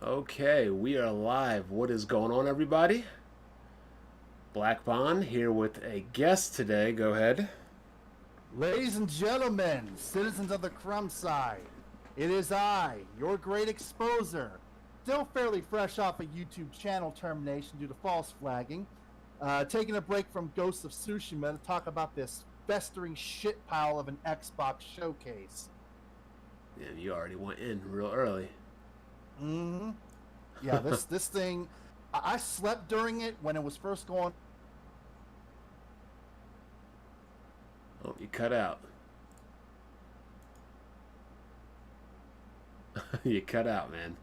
Okay, we are live. What is going on, everybody? Black Bond here with a guest today. Go ahead. Ladies and gentlemen, citizens of the crumb side, it is I, your great exposer, still fairly fresh off a YouTube channel termination due to false flagging, taking a break from Ghosts of Tsushima to talk about this festering shit pile of an Xbox showcase. And you already went in real early. Mm-hmm. Yeah, this thing, I slept during it when it was first going. Oh, you cut out. You cut out, man.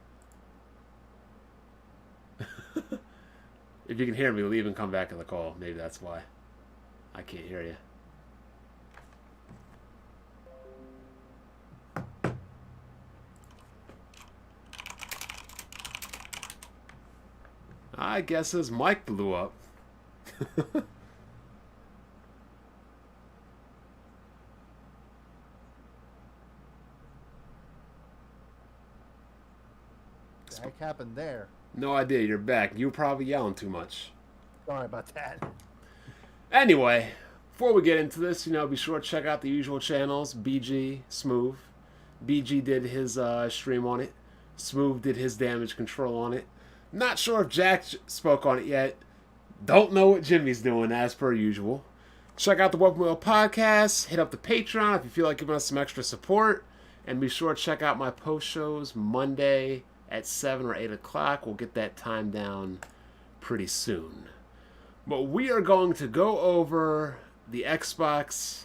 If you can hear me, leave and come back in the call. Maybe that's why. I can't hear you. I guess his mic blew up. The heck happened there? No idea. You're back. You were probably yelling too much. Sorry about that. Anyway, before we get into this, be sure to check out the usual channels. BG, Smooth. BG did his stream on it. Smooth did his damage control on it. Not sure if Jack spoke on it yet. Don't know what Jimmy's doing, as per usual. Check out the Weapon Wheel podcast. Hit up the Patreon if you feel like giving us some extra support. And be sure to check out my post shows Monday at 7 or 8 o'clock. We'll get that time down pretty soon. But we are going to go over the Xbox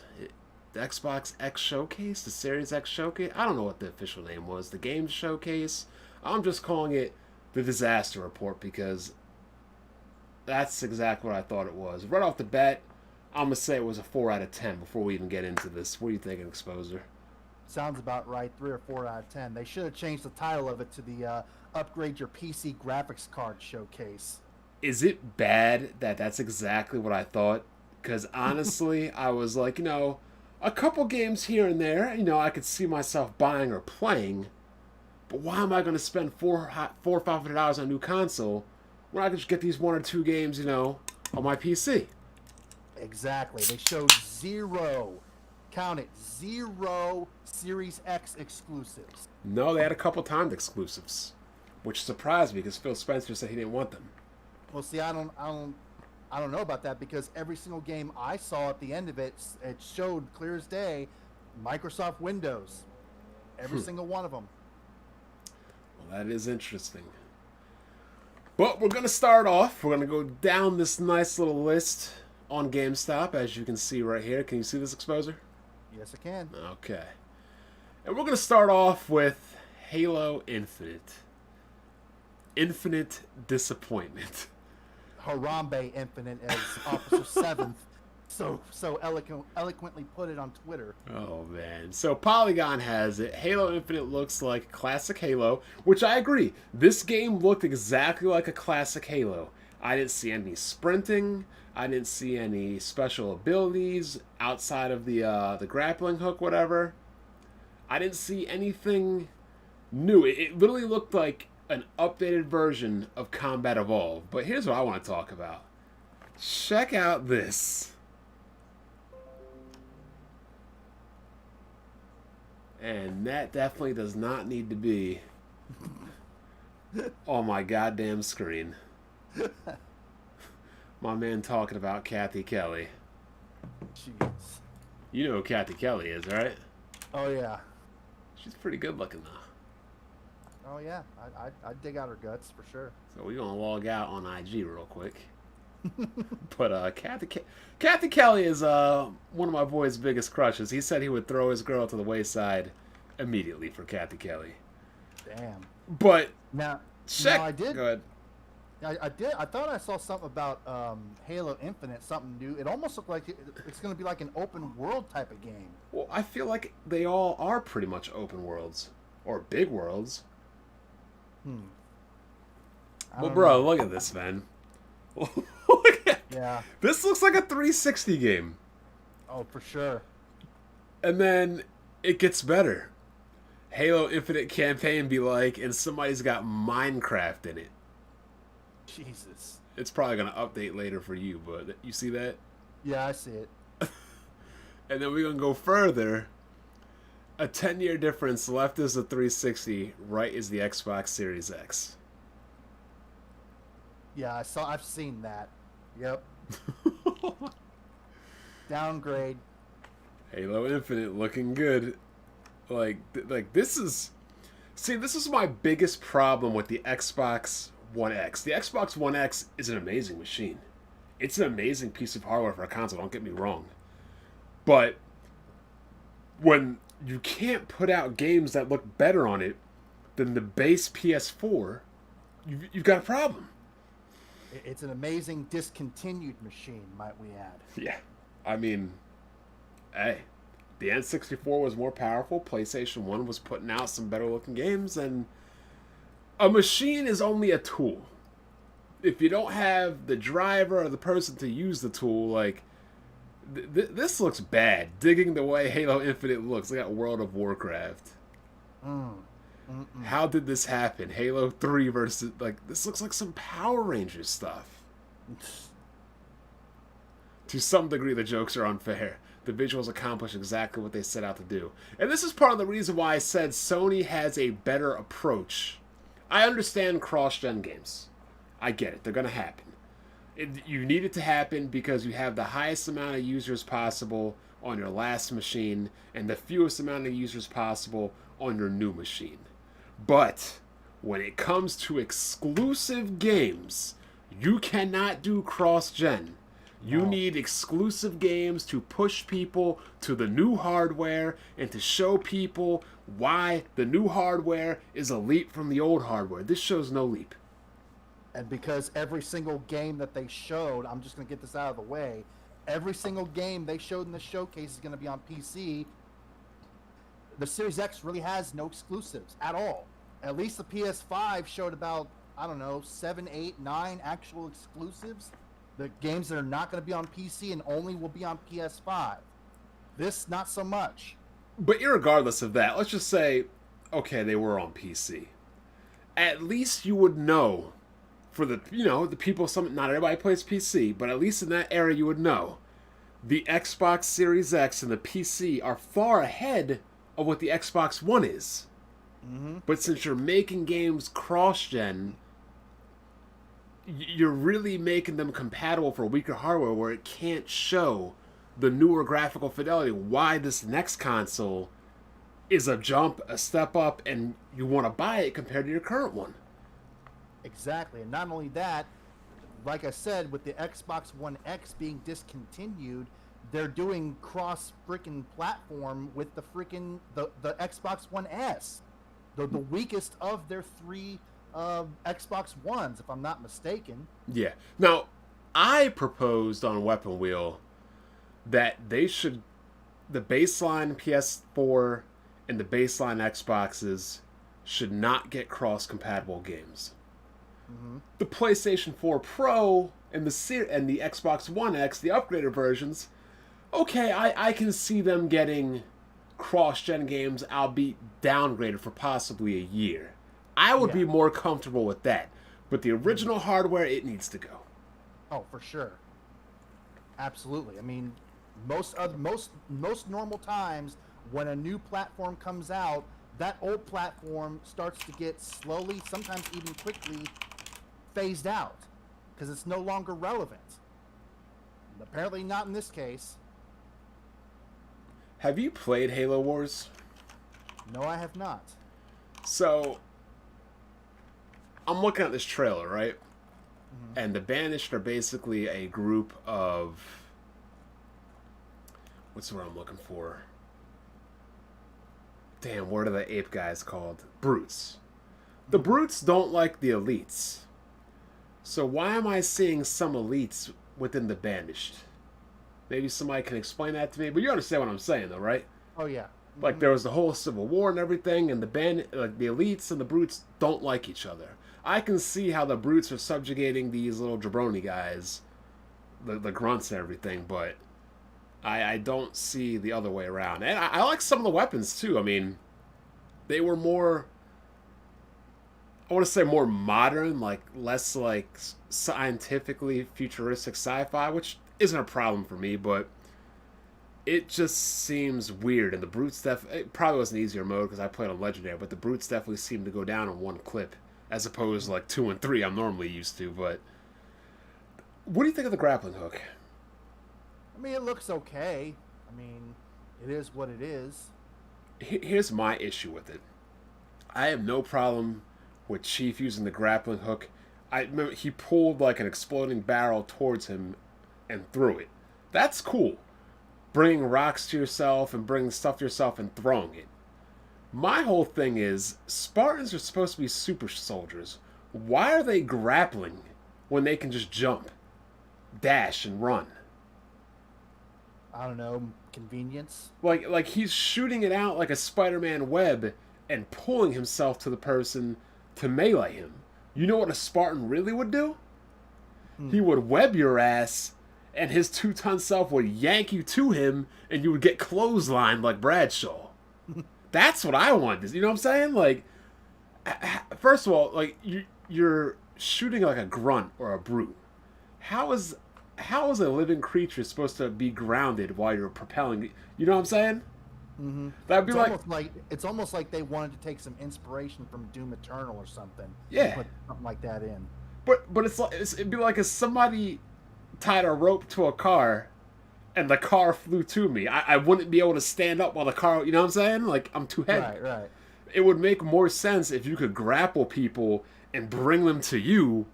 X Showcase, the Series X Showcase. I don't know what the official name was. The Games Showcase. I'm just calling it the Disaster Report because that's exactly what I thought it was. Right off the bat, I'm going to say it was a 4 out of 10 before we even get into this. What are you thinking, Exposer? Sounds about right. 3 or 4 out of 10. They should have changed the title of it to the Upgrade Your PC Graphics Card Showcase. Is it bad that that's exactly what I thought? Because honestly, I was like, a couple games here and there, I could see myself buying or playing. But why am I going to spend $400 or $500 on a new console when I could just get these 1 or 2 games, on my PC? Exactly. They showed zero, count it, zero Series X exclusives. No, they had a couple timed exclusives, which surprised me because Phil Spencer said he didn't want them. Well, see, I don't know about that because every single game I saw at the end of it showed clear as day Microsoft Windows. Every single one of them. Well, that is interesting. But we're going to start off. We're going to go down this nice little list on GameStop, as you can see right here. Can you see this, Exposer? Yes, I can. Okay. And we're going to start off with Halo Infinite. Infinite disappointment. Harambe Infinite, as Officer Seventh so eloquently put it on Twitter. Oh man. So Polygon has it. Halo Infinite looks like classic Halo, which I agree. This game looked exactly like a classic Halo. I didn't see any sprinting. I didn't see any special abilities outside of the grappling hook, whatever. I didn't see anything new. It literally looked like an updated version of Combat Evolved. But here's what I want to talk about. Check out this. And that definitely does not need to be on my goddamn screen. My man talking about Kathy Kelly. Jeez. You know who Kathy Kelly is, right? Oh yeah. She's pretty good looking though. Oh yeah. I'd dig out her guts for sure. So we're gonna log out on IG real quick. But Kathy Kelly is one of my boy's biggest crushes. He said he would throw his girl to the wayside immediately for Kathy Kelly. Damn. But Now I did. Go ahead. I did. I thought I saw something about Halo Infinite, something new. It almost looked like it's going to be like an open world type of game. Well, I feel like they all are pretty much open worlds or big worlds. Well, bro, look at this, man. Look at, Yeah. this looks like a 360 game. Oh, for sure. And then it gets better. Halo Infinite campaign be like, and somebody's got Minecraft in it. Jesus. It's probably gonna update later for you, but you see that? Yeah, I see it. And then we're gonna go further. A 10-year difference. Left is the 360, right is the Xbox Series X. Yeah, I've seen that. Yep. Downgrade. Halo Infinite looking good. Like this is. See, this is my biggest problem with the Xbox One X. The Xbox One X is an amazing machine. It's an amazing piece of hardware for a console. Don't get me wrong. But when you can't put out games that look better on it than the base PS4, you've got a problem. It's an amazing discontinued machine, might we add. Yeah. I mean, hey, the N64 was more powerful. PlayStation 1 was putting out some better looking games, and a machine is only a tool. If you don't have the driver or the person to use the tool, like, this looks bad. Digging the way Halo Infinite looks. They got World of Warcraft. How did this happen? Halo 3 versus, like, this looks like some Power Rangers stuff. To some degree, the jokes are unfair. The visuals accomplish exactly what they set out to do. And this is part of the reason why I said Sony has a better approach. I understand cross-gen games. I get it. They're going to happen. You need it to happen because you have the highest amount of users possible on your last machine and the fewest amount of users possible on your new machine. But when it comes to exclusive games, you cannot do cross-gen. You need exclusive games to push people to the new hardware and to show people why the new hardware is a leap from the old hardware. This shows no leap. And because every single game that they showed, I'm just going to get this out of the way, every single game they showed in the showcase is going to be on PC. The Series X really has no exclusives at all. At least the PS5 showed about, I don't know, 7, 8, 9 actual exclusives. The games that are not going to be on PC and only will be on PS5. This, not so much. But irregardless of that, let's just say, okay, they were on PC. At least you would know, for the people, not everybody plays PC, but at least in that era you would know, the Xbox Series X and the PC are far ahead of what the Xbox One is. Mm-hmm. But since you're making games cross-gen, you're really making them compatible for weaker hardware where it can't show the newer graphical fidelity. Why this next console is a jump, a step up, and you want to buy it compared to your current one. Exactly. And not only that, like I said, with the Xbox One X being discontinued, they're doing cross freaking platform with the Xbox One S. The weakest of their three Xbox Ones, if I'm not mistaken. Yeah. Now, I proposed on Weapon Wheel that the baseline PS4 and the baseline Xboxes should not get cross-compatible games. Mm-hmm. The PlayStation 4 Pro and the Xbox One X, the upgraded versions, okay, I can see them getting cross-gen games, albeit downgraded for possibly a year. I would be more comfortable with that. But the original hardware, it needs to go. Oh, for sure. Absolutely. I mean, most normal times when a new platform comes out, that old platform starts to get slowly, sometimes even quickly, phased out because it's no longer relevant. Apparently not in this case. Have you played Halo Wars? No, I have not. So, I'm looking at this trailer, right? Mm-hmm. And the Banished are basically a group of... What's the word I'm looking for? Damn, what are the ape guys called? Brutes. The Brutes don't like the elites. So why am I seeing some elites within the Banished? Maybe somebody can explain that to me. But you understand what I'm saying, though, right? Oh, yeah. Like, there was the whole Civil War and everything, and the elites and the Brutes don't like each other. I can see how the Brutes are subjugating these little jabroni guys, the grunts and everything, but I don't see the other way around. And I like some of the weapons, too. I mean, They were more, I want to say more modern, like less like scientifically futuristic sci-fi, which isn't a problem for me, but it just seems weird. And the brutes it probably was an easier mode because I played on legendary, but the brutes definitely seem to go down in one clip as opposed to like 2 and 3 I'm normally used to. But what do you think of the grappling hook? I mean, it looks okay. I mean, it is what it is. Here's my issue with it. I have no problem with Chief using the grappling hook. I remember he pulled like an exploding barrel towards him and threw it. That's cool. Bringing rocks to yourself and bringing stuff to yourself and throwing it. My whole thing is Spartans are supposed to be super soldiers. Why are they grappling when they can just jump, dash, and run? I don't know, convenience. Like he's shooting it out like a Spider-Man web and pulling himself to the person to melee him. You know what a Spartan really would do? He would web your ass, and his 2-ton self would yank you to him, and you would get clotheslined like Bradshaw. That's what I want. You know what I'm saying? Like, first of all, like you're shooting like a grunt or a brute. How is a living creature supposed to be grounded while you're propelling? You know what I'm saying? Mm-hmm. That'd be It's almost like they wanted to take some inspiration from Doom Eternal or something. Yeah. Put something like that in. But it'd be like if somebody tied a rope to a car and the car flew to me. I wouldn't be able to stand up while the car, you know what I'm saying? Like, I'm too heavy. Right. It would make more sense if you could grapple people and bring them to you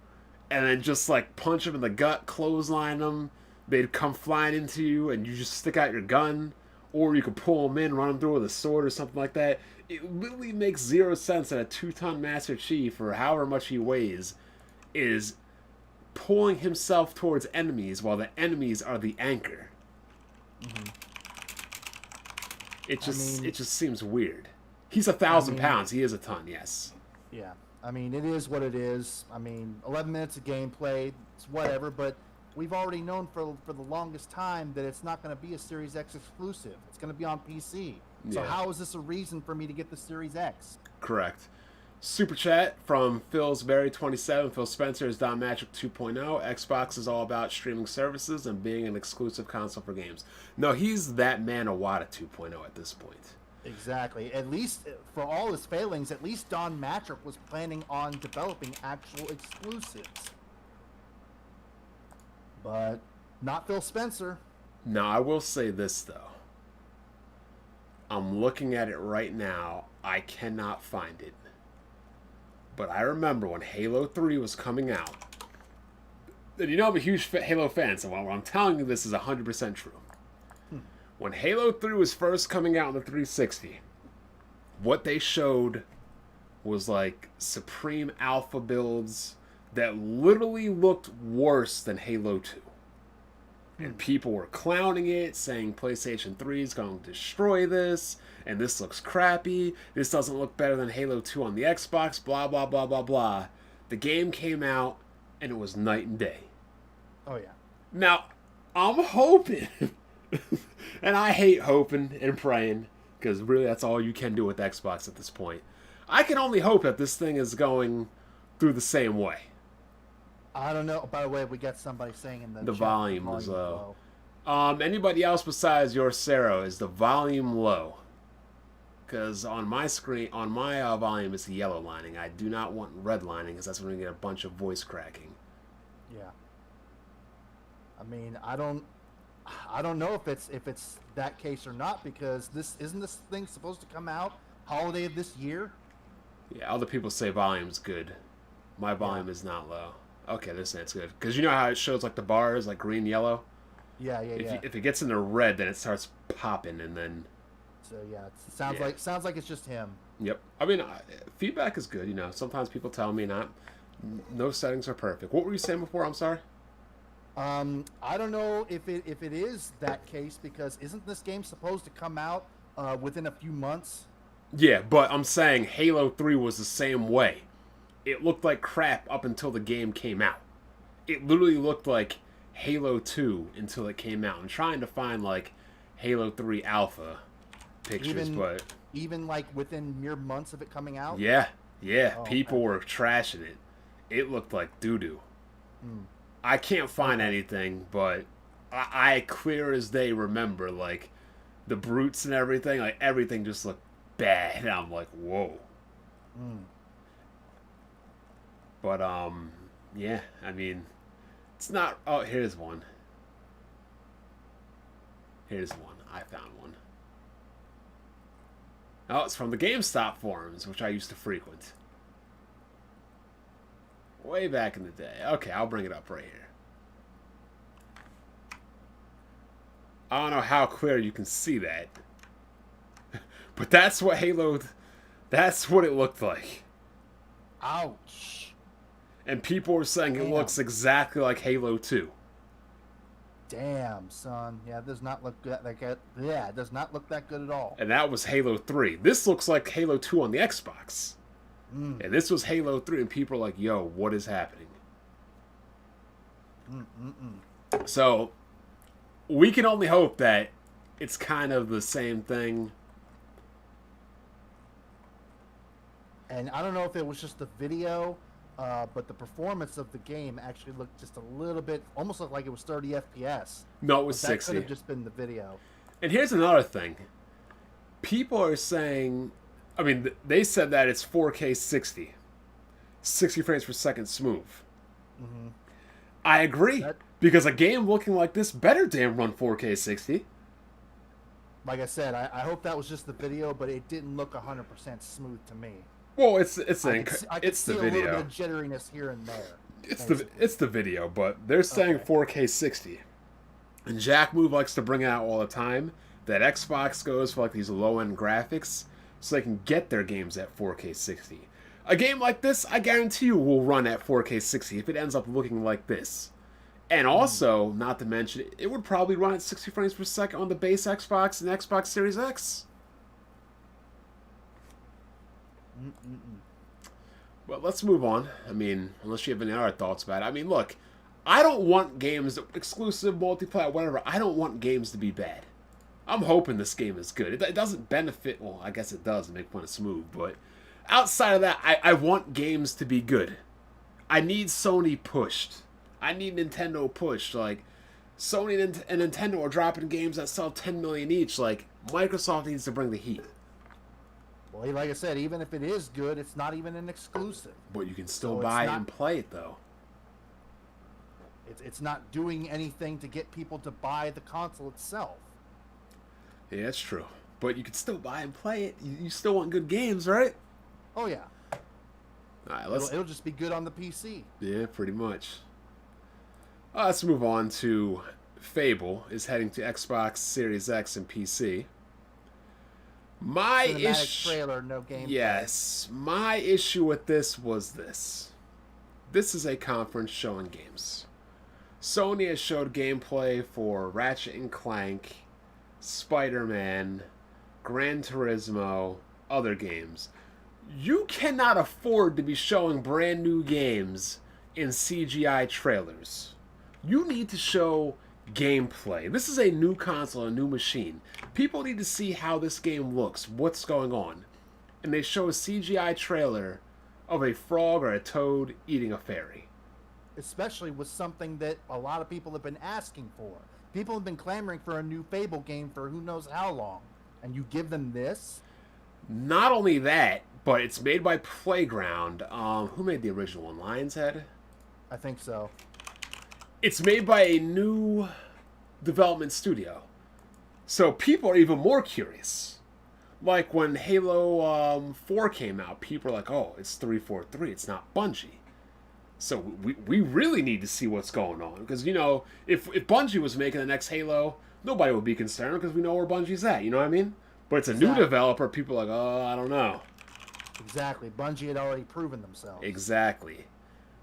and then just, like, punch them in the gut, clothesline them. They'd come flying into you and you just stick out your gun. Or you could pull them in, run them through with a sword or something like that. It literally makes zero sense that a 2-ton Master Chief, or however much he weighs, is pulling himself towards enemies while the enemies are the anchor. Mm-hmm. It just seems weird. He's 1,000 pounds. He is a ton, yes. Yeah. I mean, it is what it is. I mean, 11 minutes of gameplay, it's whatever, but we've already known for the longest time that it's not going to be a Series X exclusive. It's going to be on PC. So how is this a reason for me to get the Series X? Correct. Super chat from Philsberry27. Phil Spencer is Don Magic 2.0. Xbox is all about streaming services and being an exclusive console for games. No, he's that man Iwata 2.0 at this point. Exactly. At least, for all his failings, at least Don Matrick was planning on developing actual exclusives. But not Phil Spencer. Now, I will say this, though. I'm looking at it right now. I cannot find it. But I remember when Halo 3 was coming out. And you know I'm a huge Halo fan, so what I'm telling you this is 100% true. When Halo 3 was first coming out on the 360, what they showed was like Supreme Alpha builds that literally looked worse than Halo 2. And people were clowning it, saying PlayStation 3 is going to destroy this, and this looks crappy, this doesn't look better than Halo 2 on the Xbox, blah, blah, blah, blah, blah. The game came out, and it was night and day. Oh, yeah. Now, I'm hoping, and I hate hoping and praying, because really that's all you can do with Xbox at this point. I can only hope that this thing is going through the same way. I don't know. By the way, we got somebody saying in the chat, volume was low. Anybody else besides your Sero, is the volume low? Because on my screen, on my volume, it's the yellow lining. I do not want red lining because that's when we get a bunch of voice cracking. Yeah. I mean, I don't know if it's that case or not, because isn't this thing supposed to come out holiday of this year? Yeah, other people say volume's good. My volume is not low. Okay, this it's good. Because you know how it shows like the bars, like green, yellow? Yeah. If it gets into red, then it starts popping, and then... So, yeah, it sounds like it's just him. Yep. I mean, feedback is good, you know. Sometimes people tell me no settings are perfect. What were you saying before? I'm sorry? I don't know if it is that case, because isn't this game supposed to come out within a few months? Yeah, but I'm saying Halo 3 was the same way. It looked like crap up until the game came out. It literally looked like Halo 2 until it came out. I'm trying to find, like, Halo 3 Alpha. pictures, but even like within mere months of it coming out. yeah, Oh, people okay. were trashing it. It looked like doo doo. Hmm. I can't find Okay. anything, but I clear as day remember like the brutes and everything. Like everything just looked bad, and I'm like, whoa. Hmm. But yeah. I mean, it's not. Oh, here's one. Here's one. I found one. Oh, it's from the GameStop forums, which I used to frequent way back in the day. Okay, I'll bring it up right here. I don't know how clear you can see that, but that's what Halo. That's what it looked like. Ouch. And people were saying it looks Damn. exactly like Halo 2. Damn, son. Yeah, it does not look good. Yeah, it does not look that good at all. And that was Halo 3. This looks like Halo 2 on the Xbox. Mm. And this was Halo 3, and people are like, yo, what is happening? Mm-mm-mm. So, we can only hope that it's kind of the same thing. And I don't know if it was just the video, but the performance of the game actually looked just a little bit, almost looked like it was 30 FPS. No, it was But that 60. could have just been the video. And here's another thing. People are saying, I mean, they said that it's 4K 60. 60 frames per second smooth. Mm-hmm. I agree. That- Because a game looking like this better damn run 4K 60. Like I said, I hope that was just the video, but it didn't look 100% smooth to me. Well, it's I could see the a little bit video. of jitteriness here and there. It's the video, but they're saying Okay. 4K 60. And Jack Move likes to bring it out all the time that Xbox goes for like these low end graphics so they can get their games at 4K 60. A game like this, I guarantee you, will run at 4K 60 if it ends up looking like this. And also, not to mention, it would probably run at 60 frames per second on the base Xbox and Xbox Series X. Mm-mm-mm. But let's move on. I mean, unless you have any other thoughts about it. I mean, look, I don't want games, exclusive, multiplayer, whatever, I don't want games to be bad. I'm hoping this game is good. It doesn't benefit, well, I guess it does make fun of Smooth, but outside of that, I want games to be good. I need Sony pushed. I need Nintendo pushed. Like, Sony and Nintendo are dropping games that sell 10 million each. Like, Microsoft needs to bring the heat. Well, like I said, even if it is good, it's not even an exclusive. But you can still So it's buy it not- and play it, though. It's not doing anything to get people to buy the console itself. Yeah, that's true. But you can still buy and play it. You still want good games, right? Oh yeah, All right, let's. it'll just be good on the PC. Yeah, pretty much. Let's move on to Fable is heading to Xbox Series X and PC. My Cinematic issue. trailer, no gameplay. Yes, my issue with this was this. This is a conference showing games. Sony has showed gameplay for Ratchet and Clank, Spider-Man, Gran Turismo, other games. You cannot afford to be showing brand new games in CGI trailers. You need to show gameplay. This is a new console, a new machine. People need to see how this game looks, what's going on. And they show a CGI trailer of a frog or a toad eating a fairy. Especially with something that a lot of people have been asking for. People have been clamoring for a new Fable game for who knows how long. And you give them this? Not only that, but it's made by Playground. Who made the original one? Lion's Head? I think so. It's made by a new development studio. So people are even more curious. Like when Halo 4 came out, people were like, oh, it's 343, it's not Bungie. So we really need to see what's going on. Because, you know, if Bungie was making the next Halo, nobody would be concerned because we know where Bungie's at, you know what I mean? But it's a new developer, people are like, oh, I don't know. Exactly. Bungie had already proven themselves. Exactly.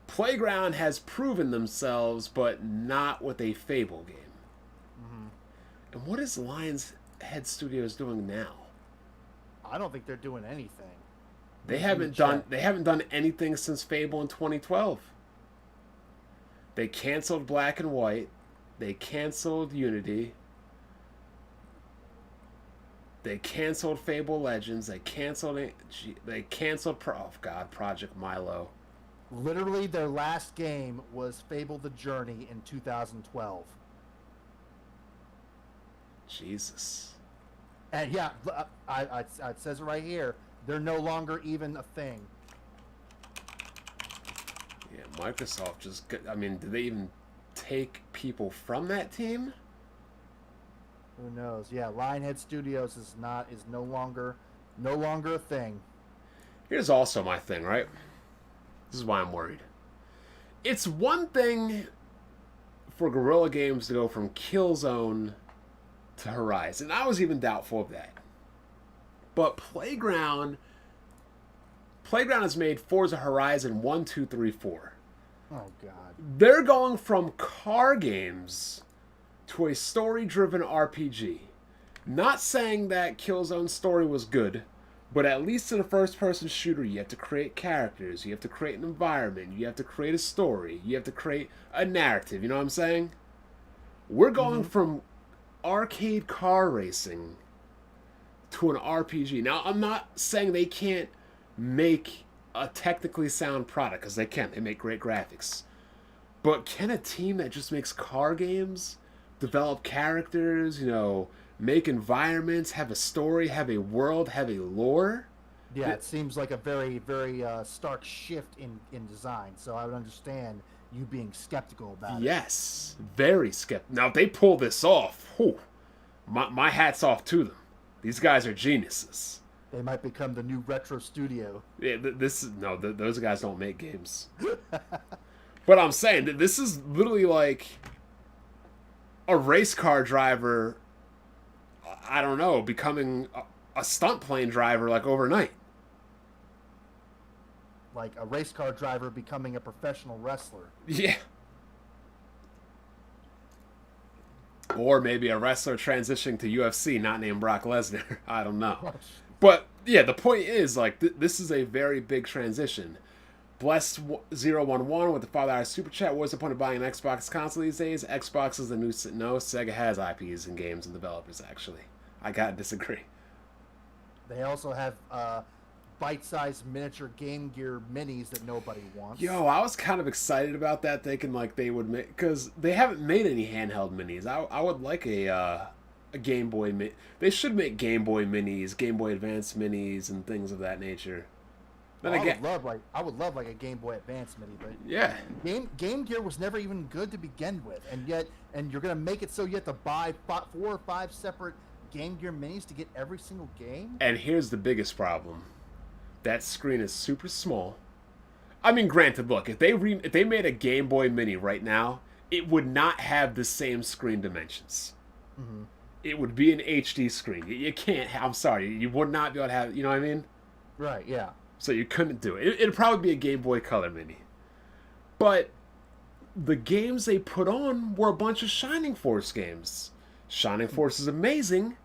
Playground has proven themselves, but not with a Fable game. Mm-hmm. And what is Lion's Head Studios doing now? I don't think they're doing anything. They haven't done anything since Fable in 2012. They canceled Black and White. They canceled Unity. They canceled Fable Legends. They canceled it. They canceled Project Milo. Literally, their last game was Fable: The Journey in 2012. Jesus. And yeah, it says it right here. They're no longer even a thing. Yeah, Microsoft just. I mean, did they even take people from that team? Who knows? Yeah, Lionhead Studios is no longer a thing. Here's also my thing, right? This is why I'm worried. It's one thing for Guerrilla Games to go from Killzone to Horizon. I was even doubtful of that. But Playground has made Forza Horizon 1, 2, 3, 4. Oh, God. They're going from car games to a story-driven RPG. Not saying that Killzone's story was good, but at least in a first-person shooter, you have to create characters, you have to create an environment, you have to create a story, you have to create a narrative, you know what I'm saying? We're going from arcade car racing to an RPG. Now, I'm not saying they can't make a technically sound product, because they can. They make great graphics. But can a team that just makes car games develop characters, make environments, have a story, have a world, have a lore? Yeah, it seems like a very, very stark shift in design. So I would understand you being skeptical about it. Yes, very skeptical. Now, if they pull this off, my hat's off to them. These guys are geniuses. They might become the new retro studio. Yeah, those guys don't make games. But I'm saying that this is literally like a race car driver, I don't know, becoming a stunt plane driver like overnight. Like a race car driver becoming a professional wrestler. Yeah. Or maybe a wrestler transitioning to UFC, not named Brock Lesnar. I don't know. But, yeah, the point is, like, this is a very big transition. Blessed011 with the $5 super chat. What's the point of buying an Xbox console these days? Xbox is the new... No, Sega has IPs and games and developers, actually. I gotta disagree. They also have bite-sized miniature Game Gear minis that nobody wants. Yo, I was kind of excited about that, thinking like they would make... Because they haven't made any handheld minis. I would like a Game Boy... They should make Game Boy minis, Game Boy Advance minis, and things of that nature. Then I would love like a Game Boy Advance mini, but yeah, Game Gear was never even good to begin with, and you're gonna make it so you have to buy 4 or 5 separate Game Gear minis to get every single game. And here's the biggest problem: that screen is super small. I mean, granted, look, if they made a Game Boy Mini right now, it would not have the same screen dimensions. Mm-hmm. It would be an HD screen. You can't. I'm sorry, you would not be able to have. You know what I mean? Right. Yeah. So you couldn't do it. It'd probably be a Game Boy Color Mini. But the games they put on were a bunch of Shining Force games. Shining Force is amazing,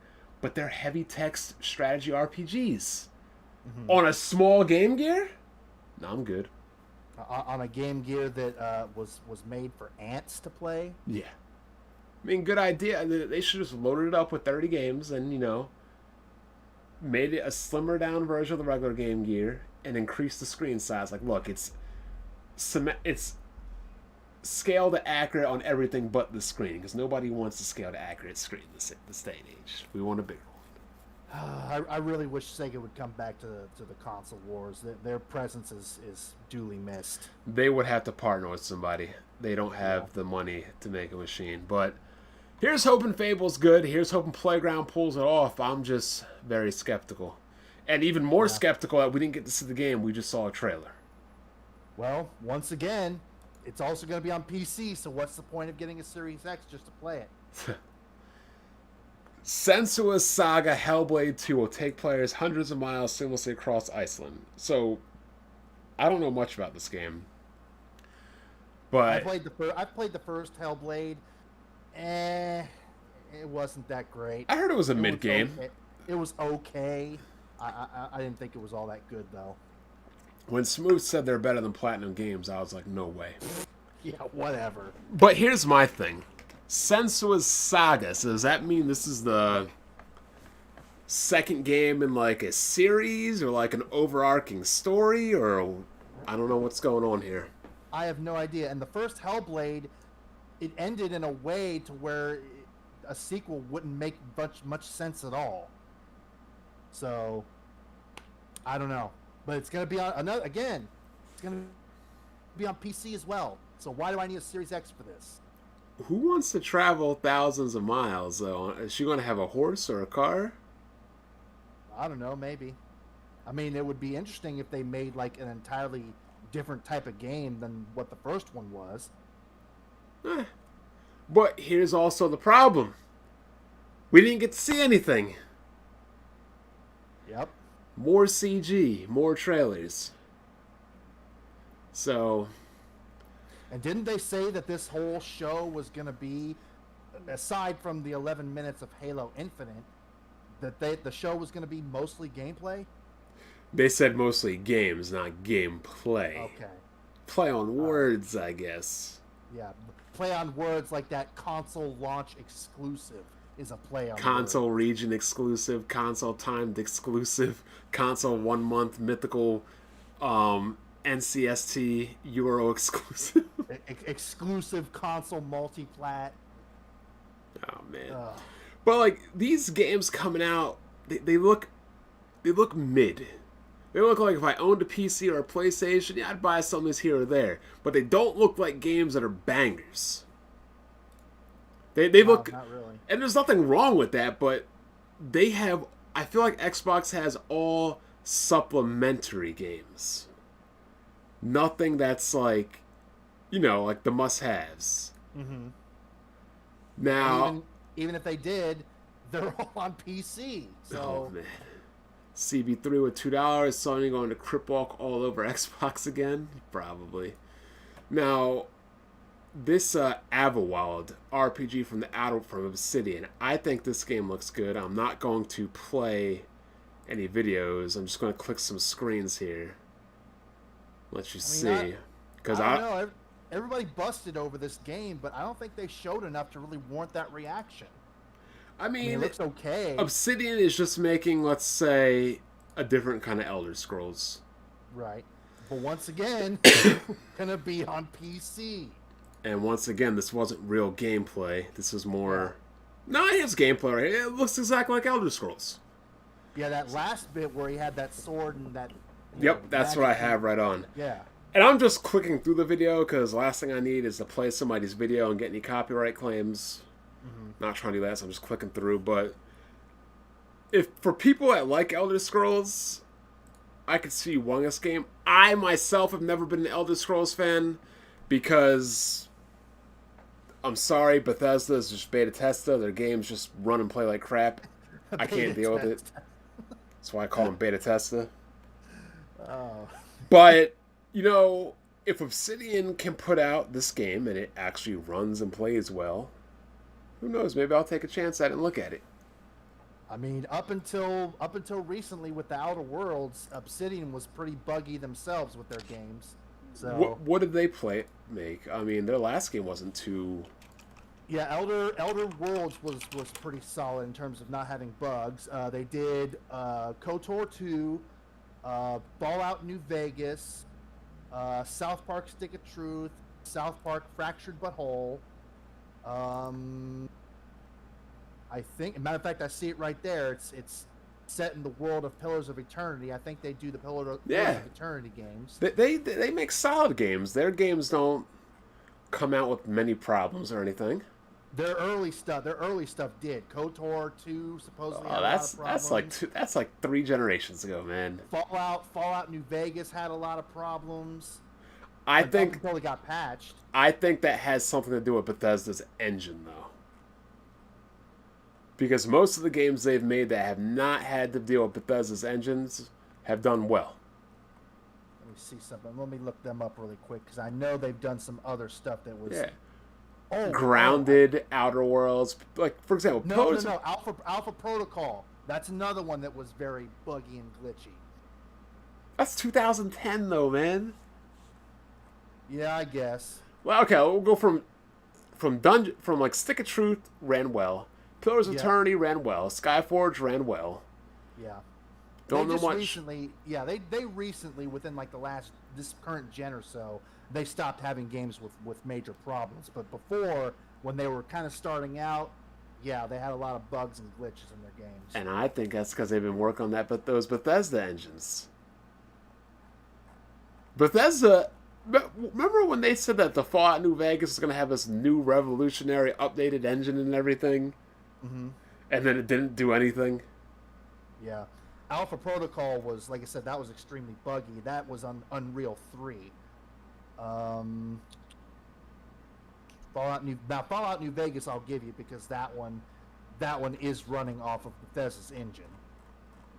but they're heavy text strategy RPGs. Mm-hmm. On a small Game Gear? No, I'm good. On a Game Gear that was made for ants to play? Yeah. I mean, good idea. They should have just loaded it up with 30 games and, made it a slimmer down version of the regular Game Gear and increased the screen size. Like, look, it's scale to accurate on everything but the screen, because nobody wants to scale to accurate screen this day and age. We want a bigger one. I really wish Sega would come back to the console wars. Their presence is duly missed. They would have to partner with somebody. They don't have the money to make a machine. But here's hoping Fable's good. Here's hoping Playground pulls it off. I'm just very skeptical. And even more skeptical that we didn't get to see the game. We just saw a trailer. Well, once again, it's also going to be on PC, so what's the point of getting a Series X just to play it? Sensuous Saga Hellblade 2 will take players hundreds of miles seamlessly across Iceland. So, I don't know much about this game. But I played the first Hellblade. It wasn't that great. I heard it was a mid-game. Okay. It was okay. I didn't think it was all that good, though. When Smooth said they're better than Platinum Games, I was like, no way. Yeah, whatever. But here's my thing. Sensuous Saga. So does that mean this is the second game in like a series or like an overarching story, or I don't know what's going on here. I have no idea. And the first Hellblade, it ended in a way to where a sequel wouldn't make much sense at all. So I don't know, but it's gonna be on another again. It's gonna be on PC as well. So why do I need a Series X for this? Who wants to travel thousands of miles though? Is she going to have a horse or a car? I don't know, maybe. I mean, it would be interesting if they made like an entirely different type of game than what the first one was. But here's also the problem. We didn't get to see anything. Yep. More CG, more trailers. So, And didn't they say that this whole show was going to be, aside from the 11 minutes of Halo Infinite, that the show was going to be mostly gameplay? they said mostly games, not gameplay. Okay. Play on words, I guess. Yeah. Play on words like that console launch exclusive is a play on Console words. region exclusive, console timed exclusive, console 1 month mythical, NCST Euro exclusive. Exclusive console multi-plat. Oh man. Ugh. But like these games coming out, they look mid. They look like if I owned a PC or a PlayStation, yeah, I'd buy some of this here or there. But they don't look like games that are bangers. They No, look, not really. and there's nothing wrong with that, but they have. I feel like Xbox has all supplementary games. Nothing that's like, like the must-haves. Mm-hmm. Now, Even if they did, they're all on PC. So oh man, CB3 with $2. Sony going to crip walk all over Xbox again, probably. Now, this Avowald RPG from Obsidian, I think this game looks good. I'm not going to play any videos. I'm just going to click some screens here. Let you see. Because I don't know. Everybody busted over this game, but I don't think they showed enough to really warrant that reaction. I mean, it looks okay. Obsidian is just making, let's say, a different kind of Elder Scrolls. Right. But once again, gonna be on PC. And once again, this wasn't real gameplay. This was more... No, it has gameplay, right? It looks exactly like Elder Scrolls. Yeah, that last bit where he had that sword and that... Yep, that's what I have right on. Yeah. And I'm just clicking through the video because the last thing I need is to play somebody's video and get any copyright claims. Mm-hmm. Not trying to do that, so I'm just clicking through. But if for people that like Elder Scrolls, I could see you wanting this game. I myself have never been an Elder Scrolls fan because I'm sorry, Bethesda is just beta tester. Their games just run and play like crap. I can't deal with it. That's why I call them beta tester. Oh. But if Obsidian can put out this game and it actually runs and plays well, who knows? Maybe I'll take a chance at it and look at it. I mean, up until recently with the Outer Worlds, Obsidian was pretty buggy themselves with their games. So What did they make? I mean, their last game wasn't too... yeah, Elder Worlds was pretty solid in terms of not having bugs. They did KOTOR 2, Fallout New Vegas, South Park Stick of Truth, South Park Fractured But Whole. I think, matter of fact, I see it right there. It's set in the world of Pillars of Eternity. I think they do the Pillars of Eternity games. They make solid games. Their games don't come out with many problems or anything. Their early stuff did. KOTOR 2 supposedly had a lot that's of problems. that's like 3 generations ago, man. Fallout New Vegas had a lot of problems. I think until it got patched. I think that has something to do with Bethesda's engine, though. Because most of the games they've made that have not had to deal with Bethesda's engines have done well. Let me see something. Let me look them up really quick because I know they've done some other stuff that was. Yeah. Oh, Grounded, Outer Worlds, like for example. No. Alpha Protocol. That's another one that was very buggy and glitchy. That's 2010 though, man. Yeah, I guess. Well, okay, we'll go from like Stick of Truth ran well, Pillars of Eternity ran well, Skyforge ran well. Yeah. Don't know much. Recently, yeah, they recently, within like this current gen or so, they stopped having games with major problems. But before, when they were kind of starting out, yeah, they had a lot of bugs and glitches in their games. And I think that's because they've been working on that, but those Bethesda engines. Bethesda, remember when they said that the Fallout New Vegas is going to have this new revolutionary updated engine and everything? Mm-hmm. And then it didn't do anything? Yeah. Alpha Protocol was, like I said, that was extremely buggy. That was on Unreal 3. Fallout New Vegas I'll give you, because that one is running off of Bethesda's engine.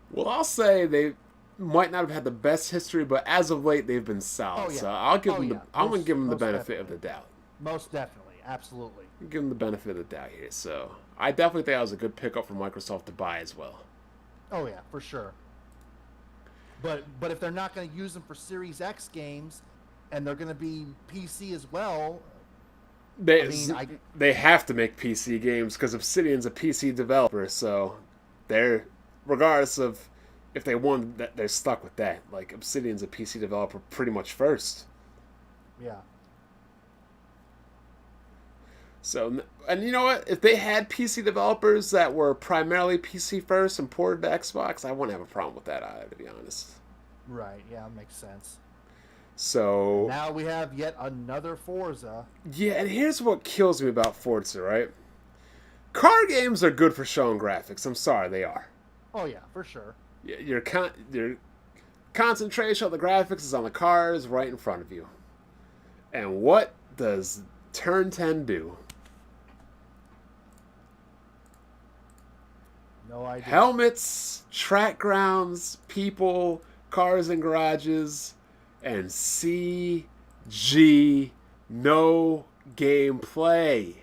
Well, I'll say they might not have had the best history, but as of late they've been solid. Oh, yeah. So I'm going to give them the benefit definitely. of the doubt. Most definitely, absolutely. Give them the benefit of the doubt here. So I definitely think that was a good pickup for Microsoft to buy as well. Oh yeah, for sure. But if they're not going to use them for Series X games, and they're going to be PC as well, They have to make PC games because Obsidian's a PC developer, so they're, regardless of if they won, they're stuck with that. Like, Obsidian's a PC developer pretty much first. Yeah. So, and you know what? If they had PC developers that were primarily PC first and ported to Xbox, I wouldn't have a problem with that either, to be honest. Right, yeah, that makes sense. So now we have yet another Forza. Yeah, and here's what kills me about Forza, right? Car games are good for showing graphics. I'm sorry, they are. Oh yeah, for sure. Your concentration on the graphics is on the cars right in front of you. And what does Turn 10 do? No idea. Helmets, track grounds, people, cars in garages, and CG, no gameplay.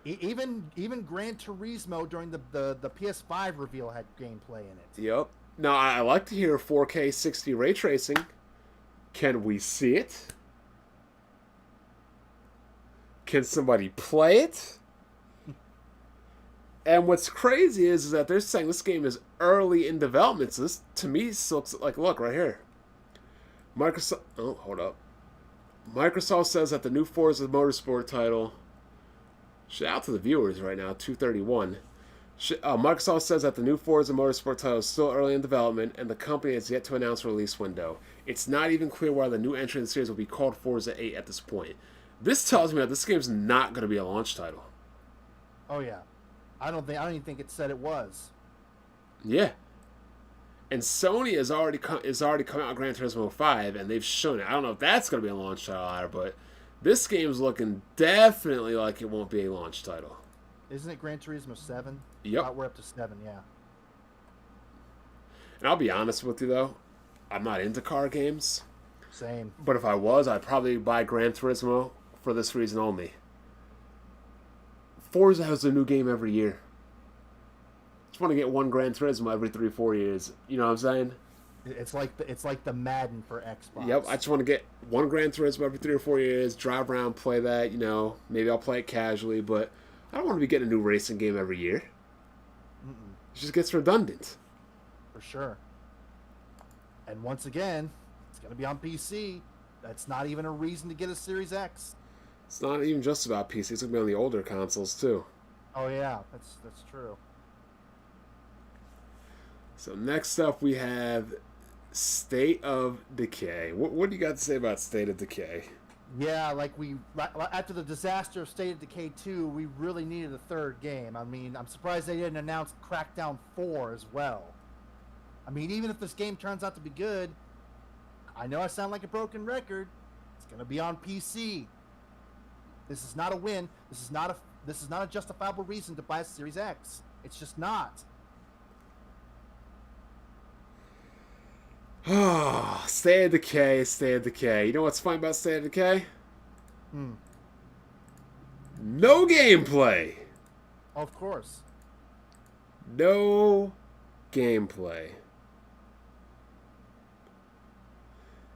Even Gran Turismo during the PS5 reveal had gameplay in it. Yep. Now, I like to hear 4K 60 ray tracing. Can we see it? Can somebody play it? And what's crazy is that they're saying this game is early in development. So this, to me, looks like, look, right here. Microsoft, oh, hold up. Microsoft says that the new Forza Motorsport title, shout out to the viewers right now, 231. Microsoft says that the new Forza Motorsport title is still early in development, and the company has yet to announce a release window. It's not even clear why the new entry in the series will be called Forza 8 at this point. This tells me that this game's not going to be a launch title. Oh yeah, I don't even think it said it was. Yeah. And Sony is already coming out with Gran Turismo 5, and they've shown it. I don't know if that's going to be a launch title either, but this game's looking definitely like it won't be a launch title. Isn't it Gran Turismo 7? Yep. We're up to 7, yeah. And I'll be honest with you, though. I'm not into car games. Same. But if I was, I'd probably buy Gran Turismo for this reason only. Forza has a new game every year. Just want to get one Gran Turismo every 3-4 years. You know what I'm saying? It's like the Madden for Xbox. Yep, I just want to get one Gran Turismo every 3 or 4 years, drive around, play that, you know. Maybe I'll play it casually, but I don't want to be getting a new racing game every year. It just gets redundant. For sure. And once again, it's going to be on PC. That's not even a reason to get a Series X. It's not even just about PC. It's going to be on the older consoles, too. Oh, yeah. That's true. So next up, we have State of Decay. What do you got to say about State of Decay? Yeah, after the disaster of State of Decay 2, we really needed a third game. I mean, I'm surprised they didn't announce Crackdown 4 as well. I mean, even if this game turns out to be good, I know I sound like a broken record. It's going to be on PC. This is not a win. This is not a justifiable reason to buy a Series X. It's just not. Oh, State of Decay, State of Decay. You know what's fun about State of Decay? No gameplay. Of course. No gameplay.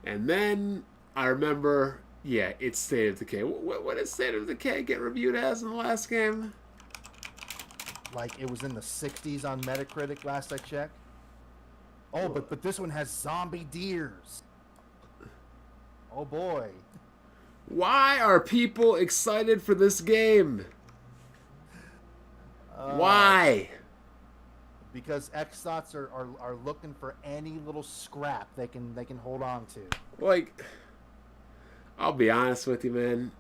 And then I remember, yeah, it's State of Decay. What did State of Decay get reviewed as in the last game? like it was in the 60s on Metacritic last I checked. Oh, but this one has zombie deers. Oh boy. Why are people excited for this game? Why? Because Xbox are looking for any little scrap they can hold on to. Like, I'll be honest with you, man.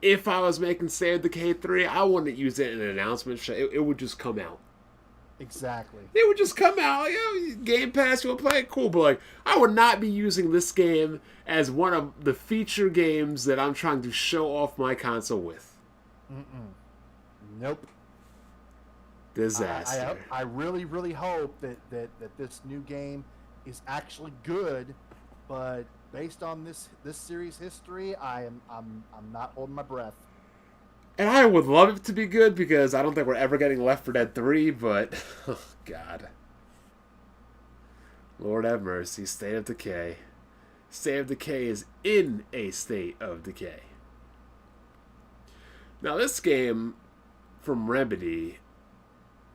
If I was making State of Decay 3, I wouldn't use it in an announcement show. It would just come out. Exactly. It would just come out. Game Pass, you'll play it, cool. But, like, I would not be using this game as one of the feature games that I'm trying to show off my console with. Nope. Disaster. I really, really hope that this new game is actually good, but based on this series history, I'm not holding my breath. And I would love it to be good because I don't think we're ever getting Left 4 Dead 3, but oh God. Lord have mercy. State of Decay. State of Decay is in a state of decay. Now this game from Remedy,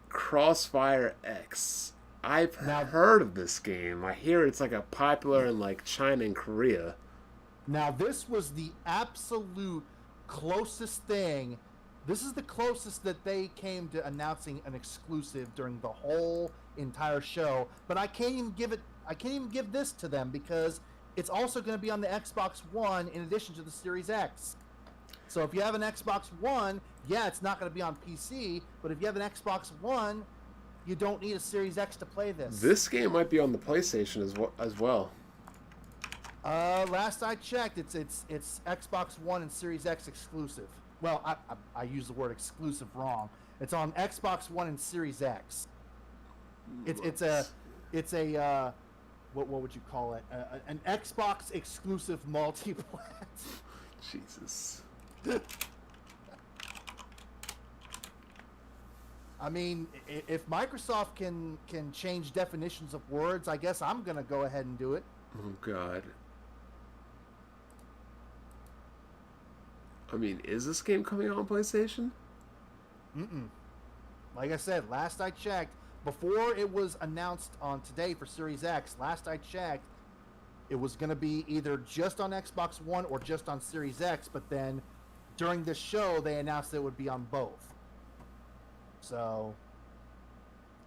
Crossfire X. I've heard of this game. I hear it's like a popular in like China and Korea. Now this was the absolute closest thing. This is the closest that they came to announcing an exclusive during the whole entire show. But I can't even give this to them because it's also going to be on the Xbox One in addition to the Series X. So if you have an Xbox One, yeah, it's not going to be on PC. But if you have an Xbox One, you don't need a Series X to play this. This game might be on the PlayStation as well. Last I checked, it's Xbox One and Series X exclusive. Well, I use the word exclusive wrong. It's on Xbox One and Series X. It's a what would you call it? An Xbox exclusive multi-plat. Jesus. I mean, if Microsoft can change definitions of words, I guess I'm gonna go ahead and do it. Oh God. I mean, is this game coming out on PlayStation? Like I said, last I checked, before it was announced on today for Series X, last I checked, it was going to be either just on Xbox One or just on Series X, but then during this show, they announced it would be on both. So,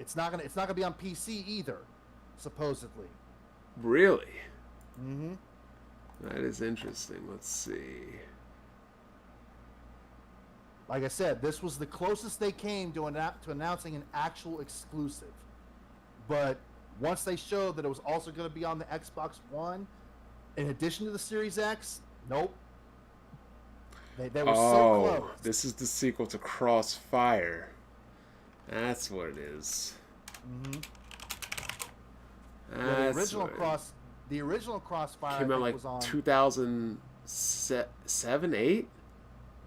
it's not gonna be on PC either, supposedly. Really? Mm-hmm. That is interesting. Let's see. Like I said, this was the closest they came to announcing an actual exclusive. But once they showed that it was also going to be on the Xbox One, in addition to the Series X, nope. They were so close. This is the sequel to Crossfire. That's what it is. Mm-hmm. That's the original Crossfire came out like was on 2007, 8?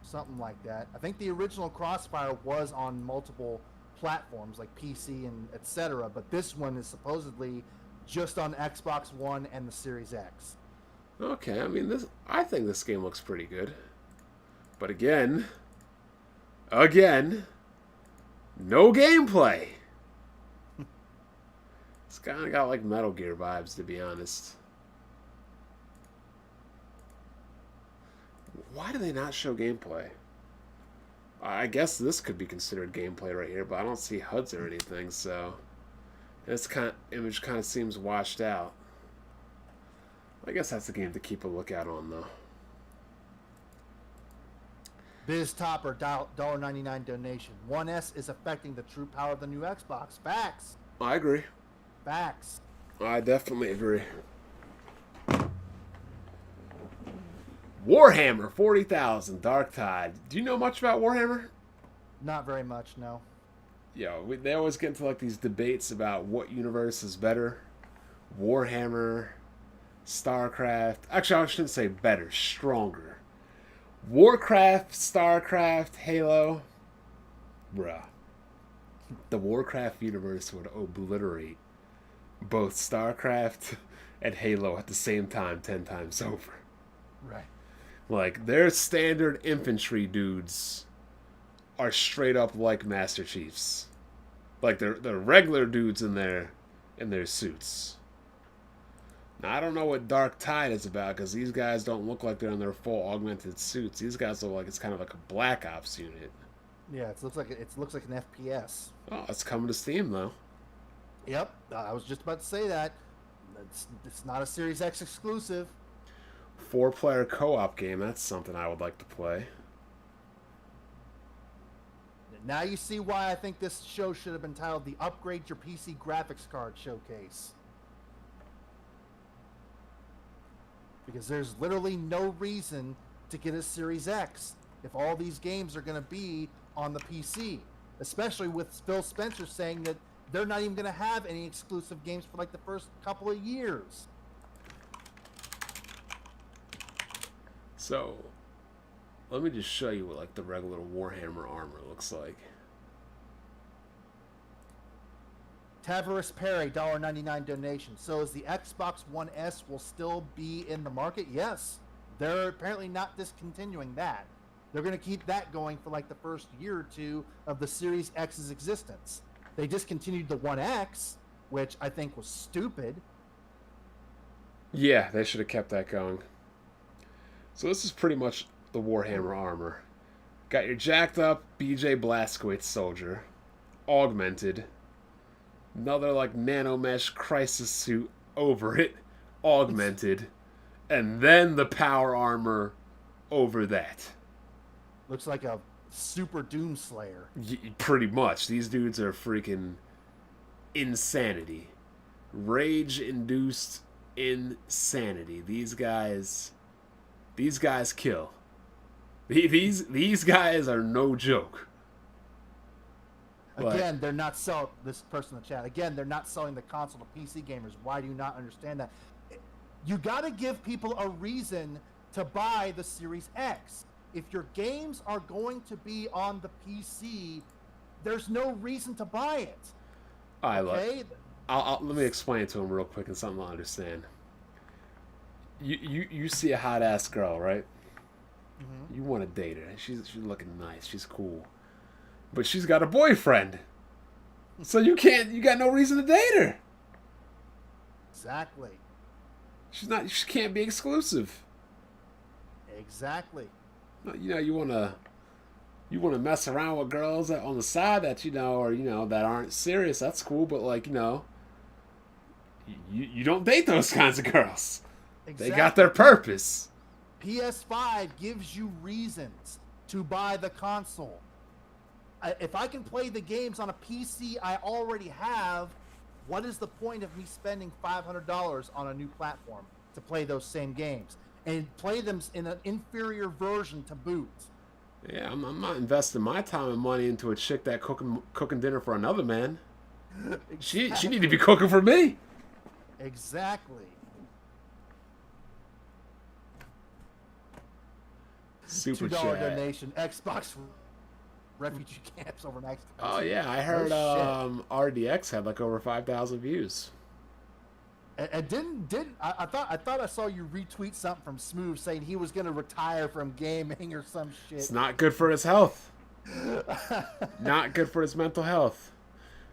Something like that. I think the original Crossfire was on multiple platforms like PC and etc. But this one is supposedly just on Xbox One and the Series X. Okay, I mean I think this game looks pretty good. But again, no gameplay. It's kind of got like Metal Gear vibes, to be honest. Why do they not show gameplay? I guess this could be considered gameplay right here, but I don't see HUDs or anything, so this image kind of seems washed out. I guess that's the game to keep a lookout on, though. Biz Topper, $1.99 donation. 1S is affecting the true power of the new Xbox. Facts. I agree. Facts. I definitely agree. Warhammer 40,000 Dark Tide. Do you know much about Warhammer? Not very much, no. They always get into like these debates about what universe is better. Warhammer, StarCraft. Actually, I shouldn't say better, stronger. Warcraft, StarCraft, Halo. Bruh. The Warcraft universe would obliterate both StarCraft and Halo at the same time 10 times over. Right. Like, their standard infantry dudes are straight up like Master Chiefs. Like they're regular dudes in their suits. Now I don't know what Dark Tide is about because these guys don't look like they're in their full augmented suits. These guys look like it's kind of like a Black Ops unit. Yeah, it looks like an FPS. Oh, it's coming to Steam though. Yep, I was just about to say that. It's not a Series X exclusive. 4-player co-op game. That's something I would like to play. Now you see why I think this show should have been titled the Upgrade Your PC Graphics Card Showcase. Because there's literally no reason to get a Series X if all these games are going to be on the PC. Especially with Phil Spencer saying that they're not even going to have any exclusive games for like the first couple of years. So, let me just show you what like the regular Warhammer armor looks like. Tavares Perry, $1.99 donation. So is the Xbox One S will still be in the market? Yes. They're apparently not discontinuing that. They're going to keep that going for like the first year or two of the Series X's existence. They discontinued the One X, which I think was stupid. Yeah, they should have kept that going. So this is pretty much the Warhammer armor. Got your jacked up BJ Blazkowicz soldier, augmented. Another like nanomesh crisis suit over it, augmented, and then the power armor over that. Looks like a super Doomslayer. Pretty much. These dudes are freaking insanity. Rage-induced insanity. These guys kill. These guys are no joke. Again, they're not selling this person in the chat. Again, they're not selling the console to PC gamers. Why do you not understand that? You got to give people a reason to buy the Series X. If your games are going to be on the PC, there's no reason to buy it. Okay? Let me explain it to him real quick and something I'll understand. You see a hot ass girl, right? Mm-hmm. You want to date her. She's looking nice. She's cool. But she's got a boyfriend. So you got no reason to date her. Exactly. She can't be exclusive. Exactly. You want to mess around with girls on the side that that aren't serious. That's cool, but you don't date those kinds of girls. Exactly. They got their purpose. PS5 gives you reasons to buy the console. If I can play the games on a PC I already have, what is the point of me spending $500 on a new platform to play those same games and play them in an inferior version to boot? Yeah, I'm not investing my time and money into a chick that cooking dinner for another man. Exactly. She need to be cooking for me. Exactly. Super $2 chat. donation. Xbox refugee camps over Mexico. Oh yeah, I heard RDX had like over 5,000 views. And I thought I saw you retweet something from Smooth saying he was going to retire from gaming or some shit. It's not good for his health. Not good for his mental health.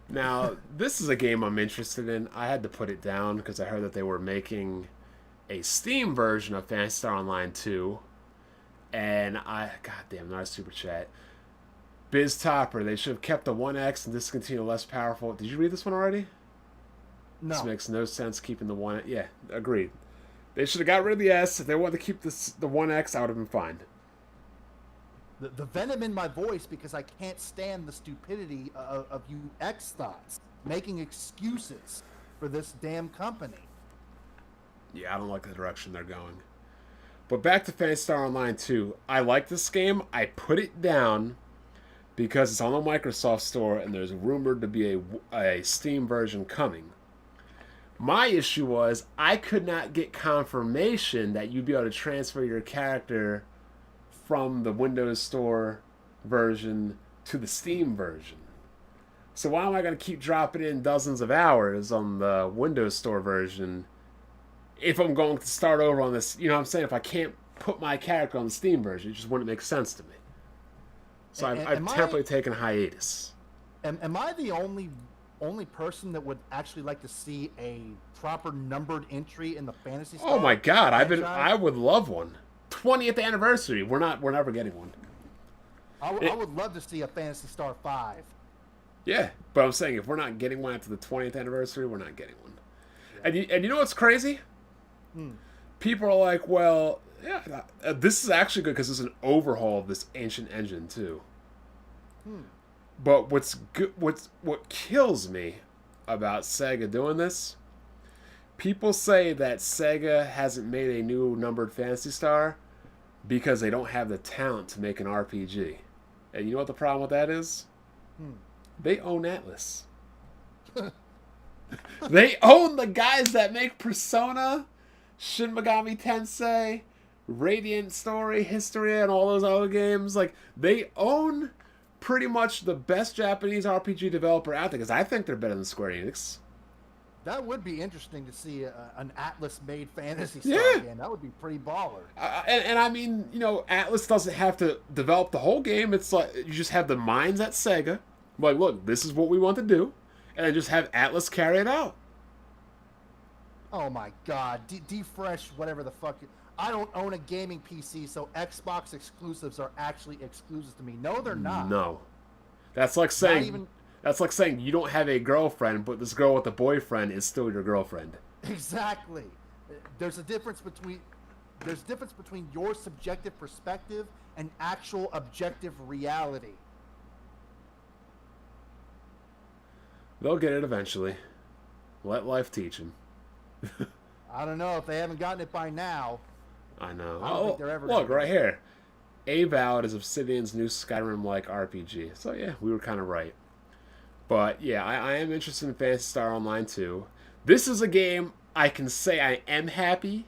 Now, this is a game I'm interested in. I had to put it down because I heard that they were making a Steam version of Phantasy Star Online 2. And goddamn, not a super chat. Biz Topper, they should have kept the 1X and discontinued less powerful. Did you read this one already? No. This makes no sense keeping the 1. Yeah, agreed. They should have got rid of the S. If they wanted to keep the 1X, I would have been fine. The venom in my voice because I can't stand the stupidity of you X thoughts making excuses for this damn company. Yeah, I don't like the direction they're going. But back to Phantasy Star Online 2. I like this game. I put it down because it's on the Microsoft Store and there's rumored to be a Steam version coming. My issue was I could not get confirmation that you'd be able to transfer your character from the Windows Store version to the Steam version. So why am I going to keep dropping in dozens of hours on the Windows Store version if I'm going to start over on this? You know what I'm saying? If I can't put my character on the Steam version, it just wouldn't make sense to me. So I've Am temporarily taken a hiatus. am I the only person that would actually like to see a proper numbered entry in the Fantasy Star Oh my god, franchise? I would love one. 20th anniversary. We're never getting one. I would love to see a Fantasy Star 5. Yeah, but I'm saying if we're not getting one after the 20th anniversary, we're not getting one. Yeah. And you know what's crazy? People are like, well, yeah, this is actually good because it's an overhaul of this ancient engine too. But what kills me about Sega doing this? People say that Sega hasn't made a new numbered Phantasy Star because they don't have the talent to make an RPG. And you know what the problem with that is? They own Atlas. They own the guys that make Persona, Shin Megami Tensei, Radiant Story, History, and all those other games. Like, they own pretty much the best Japanese RPG developer out there because I think they're better than Square Enix. That would be interesting to see an Atlas-made Fantasy Star game. That would be pretty baller. And I mean, you know, Atlas doesn't have to develop the whole game. It's like you just have the minds at Sega. Like, look, this is what we want to do, and then just have Atlas carry it out. Oh my God, defresh whatever the fuck. I don't own a gaming PC, so Xbox exclusives are actually exclusives to me. No, they're not. No, that's like saying that's like saying you don't have a girlfriend, but this girl with a boyfriend is still your girlfriend. Exactly. There's a difference between your subjective perspective and actual objective reality. They'll get it eventually. Let life teach them. I don't know if they haven't gotten it by now. I know. I don't think they're ever look gonna right here. Avowed is Obsidian's new Skyrim-like RPG. So yeah, we were kind of right. But yeah, I am interested in Phantasy Star Online too. This is a game I can say I am happy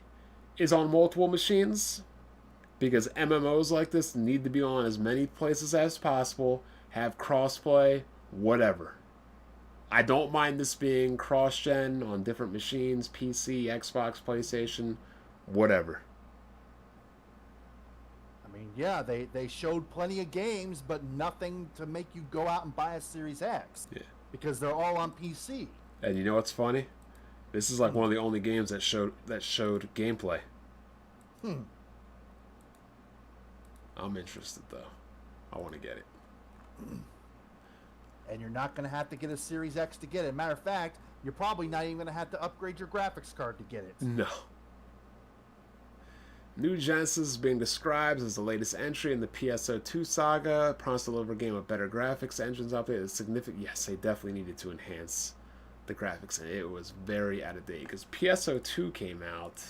is on multiple machines because MMOs like this need to be on as many places as possible, have crossplay, whatever. I don't mind this being cross-gen on different machines, PC, Xbox, PlayStation, whatever. I mean, yeah, they showed plenty of games, but nothing to make you go out and buy a Series X. Yeah. Because they're all on PC. And you know what's funny? This is like one of the only games that showed gameplay. I'm interested though. I want to get it. And you're not going to have to get a Series X to get it. Matter of fact, you're probably not even going to have to upgrade your graphics card to get it. No. New Genesis is being described as the latest entry in the PSO2 saga. Promised to deliver a game with better graphics, engines update is significant. Yes, they definitely needed to enhance the graphics, and it was very out of date because PSO2 came out.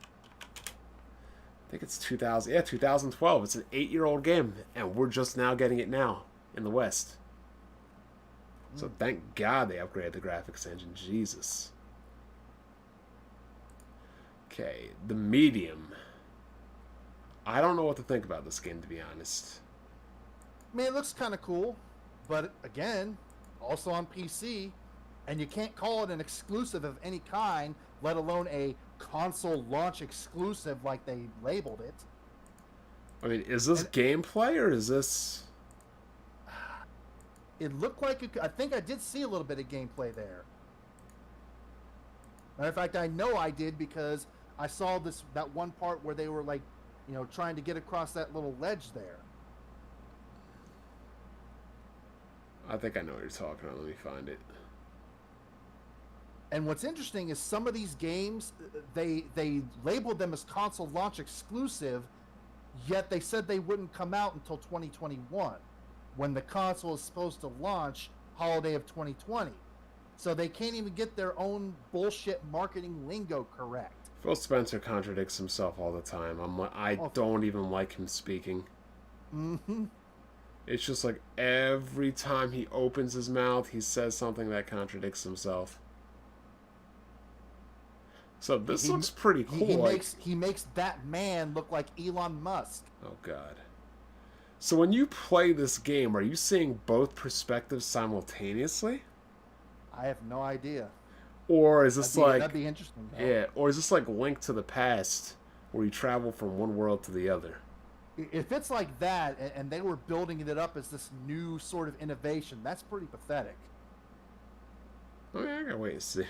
I think it's 2012. It's an 8-year-old game, and we're just now getting it now in the West. So thank God they upgraded the graphics engine. Jesus. Okay, The Medium. I don't know what to think about this game, to be honest. I mean, it looks kind of cool, but again, also on PC, and you can't call it an exclusive of any kind, let alone a console launch exclusive like they labeled it. I mean, is this gameplay or is this... It looked like I think I did see a little bit of gameplay there. Matter of fact, I know I did because I saw that one part where they were like, you know, trying to get across that little ledge there. I think I know what you're talking about. Let me find it. And what's interesting is some of these games, they labeled them as console launch exclusive, yet they said they wouldn't come out until 2021, when the console is supposed to launch holiday of 2020. So they can't even get their own bullshit marketing lingo correct. Phil Spencer contradicts himself all the time. I don't even like him speaking. Mm-hmm. It's just like every time he opens his mouth, he says something that contradicts himself. So this looks pretty cool. He makes that man look like Elon Musk. Oh, God. So when you play this game, are you seeing both perspectives simultaneously? I have no idea. Or is this that'd be interesting. Yeah, or is this like Link to the Past, where you travel from one world to the other? If it's like that, and they were building it up as this new sort of innovation, that's pretty pathetic. Oh, yeah, I gotta wait and see.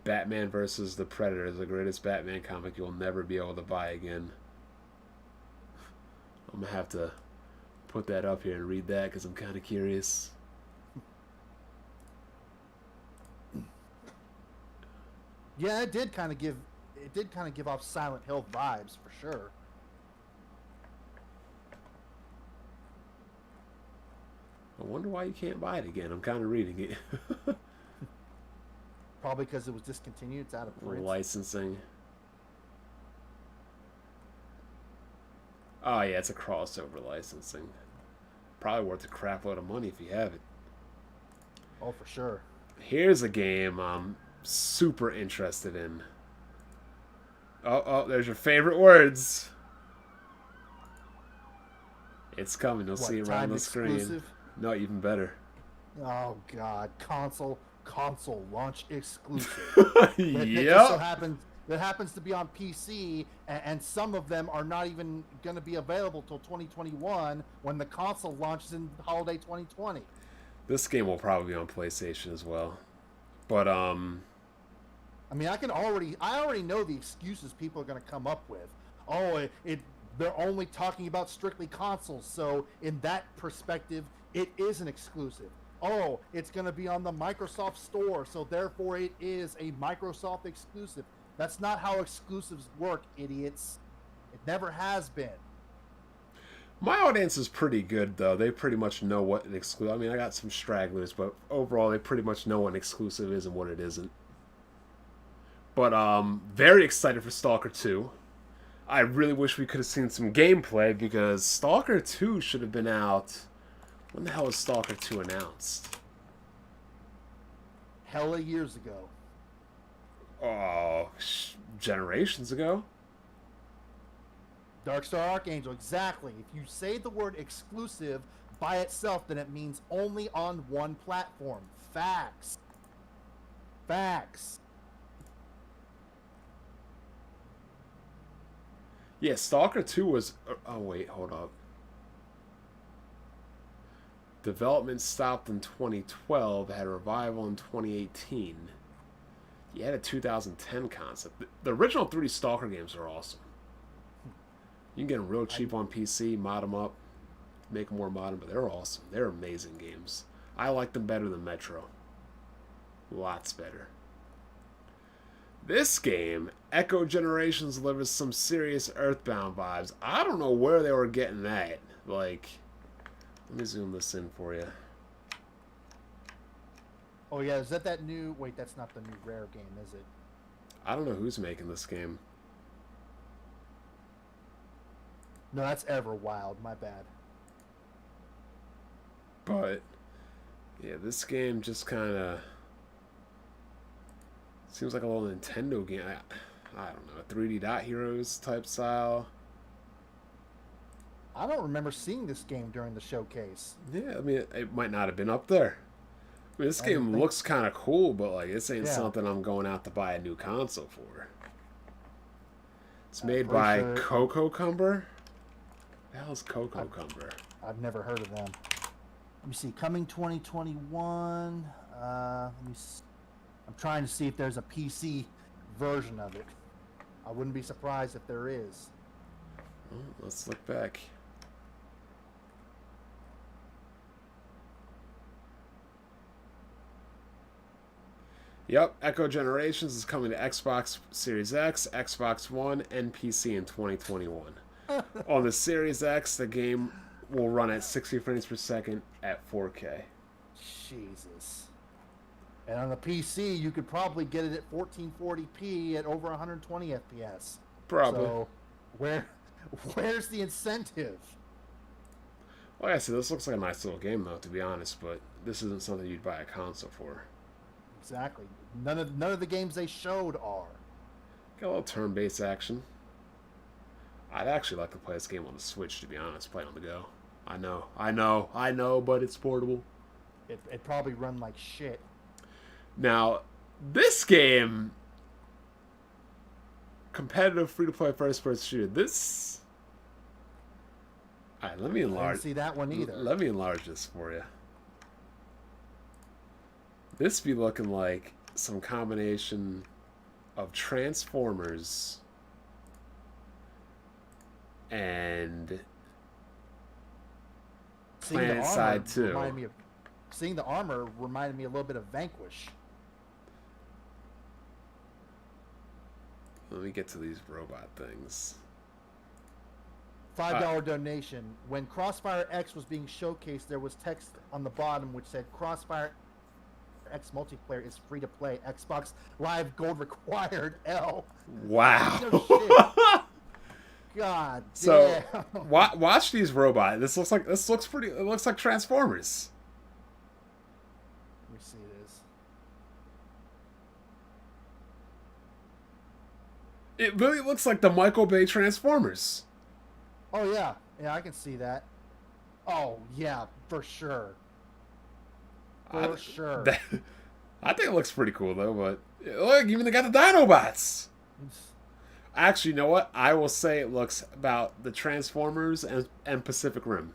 Batman versus the Predator is the greatest Batman comic you'll never be able to buy again. I'm gonna have to put that up here and read that because I'm kind of curious. Yeah, it did kind of give off Silent Hill vibes for sure. I wonder why you can't buy it again. I'm kind of reading it. Probably because it was discontinued. It's out of print. Licensing. Oh yeah, it's a crossover licensing. Probably worth a crap load of money if you have it. Oh, for sure. Here's a game I'm super interested in. Oh, there's your favorite words. It's coming. You'll see it right on the screen. Exclusive? No, even better. Oh God, console launch exclusive. Yep. That happens to be on PC, and some of them are not even going to be available till 2021 when the console launches in holiday 2020. This game will probably be on PlayStation as well. But I mean, I already know the excuses people are going to come up with. Oh, they're only talking about strictly consoles, so in that perspective, it is an exclusive. Oh, it's going to be on the Microsoft Store, so therefore it is a Microsoft exclusive. That's not how exclusives work, idiots. It never has been. My audience is pretty good, though. They pretty much know what an exclusive... I mean, I got some stragglers, but overall, they pretty much know what an exclusive is and what it isn't. But very excited for Stalker 2. I really wish we could have seen some gameplay, because Stalker 2 should have been out... When the hell was Stalker 2 announced? Hella years ago. Oh, generations ago? Darkstar Archangel, exactly. If you say the word exclusive by itself, then it means only on one platform. Facts. Yeah, Stalker 2 was... Oh, wait, hold up. Development stopped in 2012, had a revival in 2018. You had a 2010 concept. The original 3D Stalker games are awesome. You can get them real cheap on PC, mod them up, make them more modern, but they're awesome. They're amazing games. I like them better than Metro. Lots better. This game, Echo Generations, delivers some serious Earthbound vibes. I don't know where they were getting that. Like, let me zoom this in for you. Oh yeah, is that new... Wait, that's not the new Rare game, is it? I don't know who's making this game. No, that's Everwild, my bad. But, yeah, this game just kind of... Seems like a little Nintendo game. I don't know, 3D Dot Heroes type style. I don't remember seeing this game during the showcase. Yeah, I mean, it might not have been up there. I mean, this game looks kind of cool, but like, this ain't something I'm going out to buy a new console for. It's made by Coco Cumber. What the hell is Coco Cumber? I've never heard of them. Let me see. Coming 2021. Let me see. I'm trying to see if there's a PC version of it. I wouldn't be surprised if there is. Well, let's look back. Yep, Echo Generations is coming to Xbox Series X, Xbox One, and PC in 2021. On the Series X, the game will run at 60 frames per second at 4K. Jesus. And on the PC, you could probably get it at 1440p at over 120 FPS. Probably. So, where's the incentive? Like I said, this looks like a nice little game, though, to be honest, but this isn't something you'd buy a console for. Exactly. None of the games they showed are. Got a little turn-based action. I'd actually like to play this game on the Switch, to be honest, play on the go. I know, but it's portable. It probably run like shit. Now, this game, competitive free-to-play first-person shooter, this All right, let me I didn't enlarge. see that one either. Let me enlarge this for you. This be looking like some combination of Transformers and Planet Side 2. Seeing the armor reminded me a little bit of Vanquish. Let me get to these robot things. $5 donation. When Crossfire X was being showcased, there was text on the bottom which said Crossfire X multiplayer is free to play. Xbox Live Gold required. L. Wow. No shit. God damn. So watch these robots. This looks pretty. It looks like Transformers. Let me see this. It really looks like the Michael Bay Transformers. Oh yeah, yeah, I can see that. Oh yeah, for sure. For sure. I think it looks pretty cool though. But look, even they got the Dinobots. Actually, you know what? I will say it looks about the Transformers and Pacific Rim.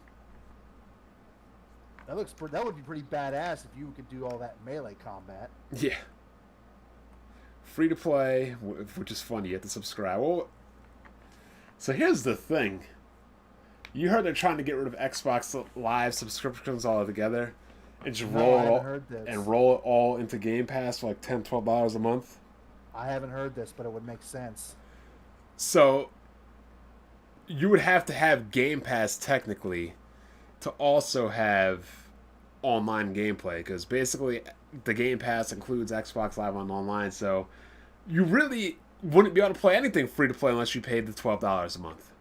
That would be pretty badass if you could do all that melee combat. Yeah. Free to play, which is fun. You have to subscribe. Well, so here's the thing. You heard they're trying to get rid of Xbox Live subscriptions altogether and just roll it all into Game Pass for like $10, $12 a month. I haven't heard this, but it would make sense. So you would have to have Game Pass technically to also have online gameplay, because basically the Game Pass includes Xbox Live on online, so you really wouldn't be able to play anything free to play unless you paid the $12 a month,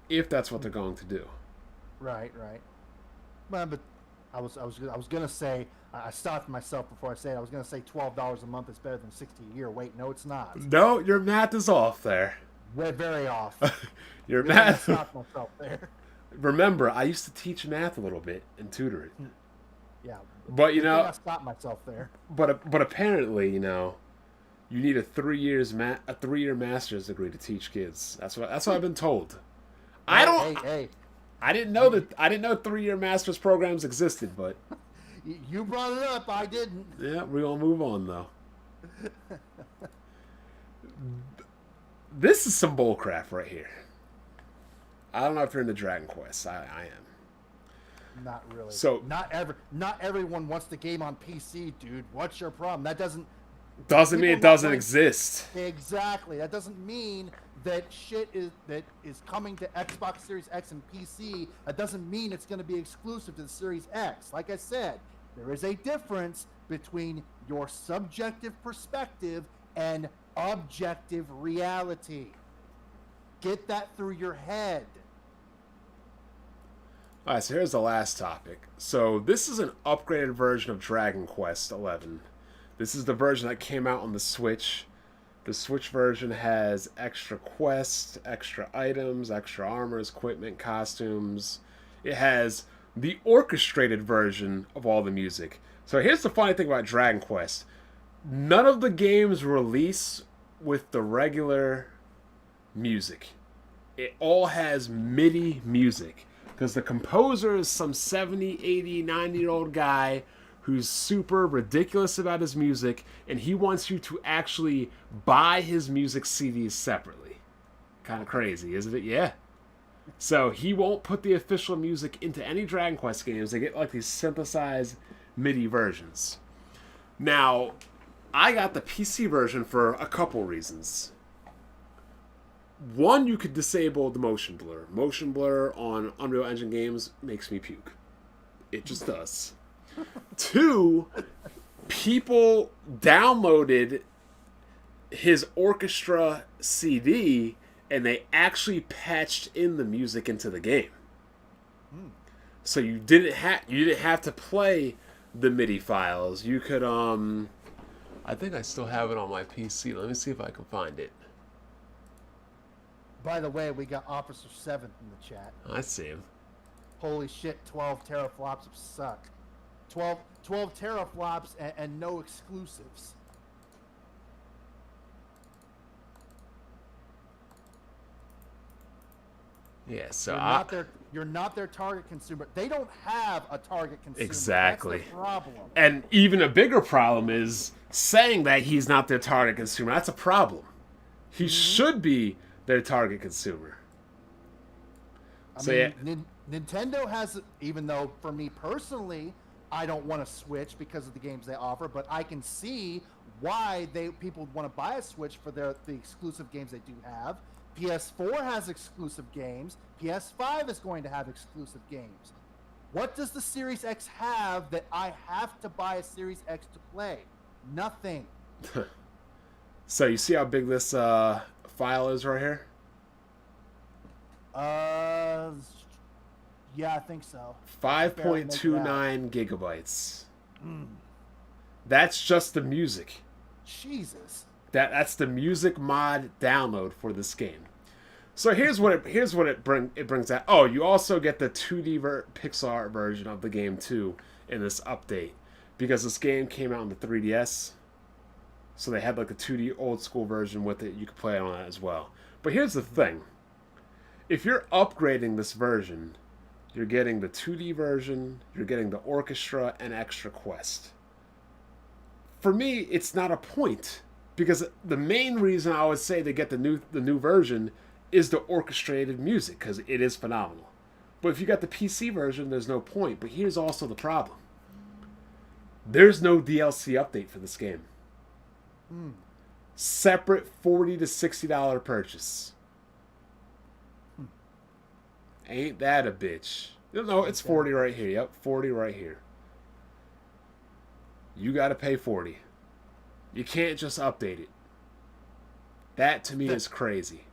if that's what they're going to do. Right. Well, but I was gonna say, I stopped myself before I said I was gonna say $12 a month is better than $60 a year. Wait, no, it's not. No, your math is off there. We're very off. Your math. I stopped myself there. Remember, I used to teach math a little bit and tutor it. Yeah. But I stopped myself there. But apparently, you need a 3 year master's degree to teach kids. That's what I've been told. Hey. I didn't know 3 year master's programs existed, but you brought it up. I didn't. yeah, we're gonna move on though. This is some bullcrap right here. I don't know if you're into Dragon Quest. I am. Not really. So not everyone wants the game on PC, dude. What's your problem? That doesn't mean it doesn't exist. Exactly. That doesn't mean that shit is coming to Xbox Series X and PC. That doesn't mean it's going to be exclusive to the Series X. Like I said, there is a difference between your subjective perspective and objective reality. Get that through your head. Alright, so here's the last topic. So this is an upgraded version of Dragon Quest XI. This is the version that came out on the Switch. The Switch version has extra quests, extra items, extra armors, equipment, costumes. It has the orchestrated version of all the music. So here's the funny thing about Dragon Quest. None of the games release with the regular music. It all has MIDI music, because the composer is some 70, 80, 90-year-old guy who's super ridiculous about his music, and he wants you to actually buy his music CDs separately. Kind of crazy, isn't it? Yeah. So he won't put the official music into any Dragon Quest games. They get like these synthesized MIDI versions. Now, I got the PC version for a couple reasons. One, you could disable the motion blur. Motion blur on Unreal Engine games makes me puke. It just does. Two, people downloaded his orchestra CD and they actually patched in the music into the game. So you didn't have to play the MIDI files. You could I think I still have it on my PC. Let me see if I can find it. By the way, we got Officer 7 in the chat. I see him. Holy shit, 12 teraflops suck. 12 teraflops and no exclusives. Yeah, so you're not their target consumer. They don't have a target consumer. exactly. That's the problem. And even a bigger problem is saying that he's not their target consumer. That's a problem. He should be their target consumer. Nintendo has, even though for me personally, I don't want to Switch because of the games they offer, but I can see why people want to buy a Switch for the exclusive games they do have. PS4 has exclusive games. PS5 is going to have exclusive games. What does the Series X have that I have to buy a Series X to play? Nothing. So you see how big this file is right here? Yeah, I think so. 5.29 gigabytes. That's just the music. Jesus. That's the music mod download for this game. So here's what it brings out. Oh, you also get the 2D pixel art version of the game too in this update, because this game came out on the 3DS. So they had like a 2D old school version with it. You could play it on that as well. But here's the thing. If you're upgrading this version, you're getting the 2D version, you're getting the orchestra and extra quest. For me, it's not a point, because the main reason I would say to get the new version is the orchestrated music, because it is phenomenal. But if you got the PC version, there's no point. But here's also the problem. There's no DLC update for this game. Separate $40 to $60 purchase. Ain't that a bitch? No, it's 40 right here. Yep, 40 right here. You gotta pay 40. You can't just update it. That to me is crazy.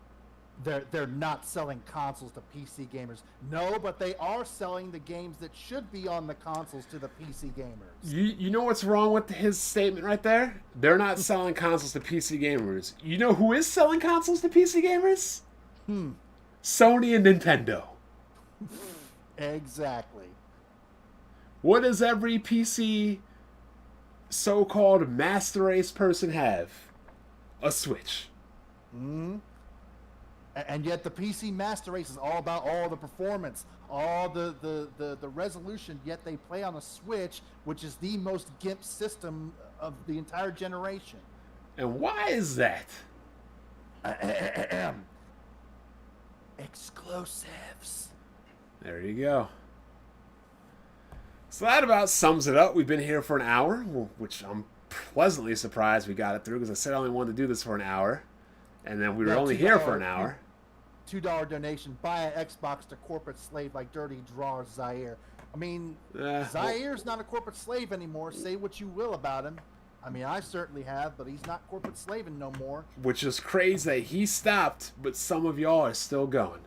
They're not selling consoles to PC gamers. No, but they are selling the games that should be on the consoles to the PC gamers. You know what's wrong with his statement right there? They're not selling consoles to PC gamers. You know who is selling consoles to PC gamers? Sony and Nintendo. Exactly. What does every PC so-called master race person have? A Switch. And yet the PC Master Race is all about all the performance, all the resolution, yet they play on a Switch, which is the most GIMP system of the entire generation. And why is that? Exclusives. There you go. So that about sums it up. We've been here for an hour, which I'm pleasantly surprised we got it through, because I said I only wanted to do this for an hour. And then we were only here for an hour. $2 donation. Buy an Xbox to corporate slave like Dirty Draw Zaire. I mean, Zaire's not a corporate slave anymore. Say what you will about him. I mean, I certainly have, but he's not corporate slaving no more. Which is crazy that he stopped, but some of y'all are still going.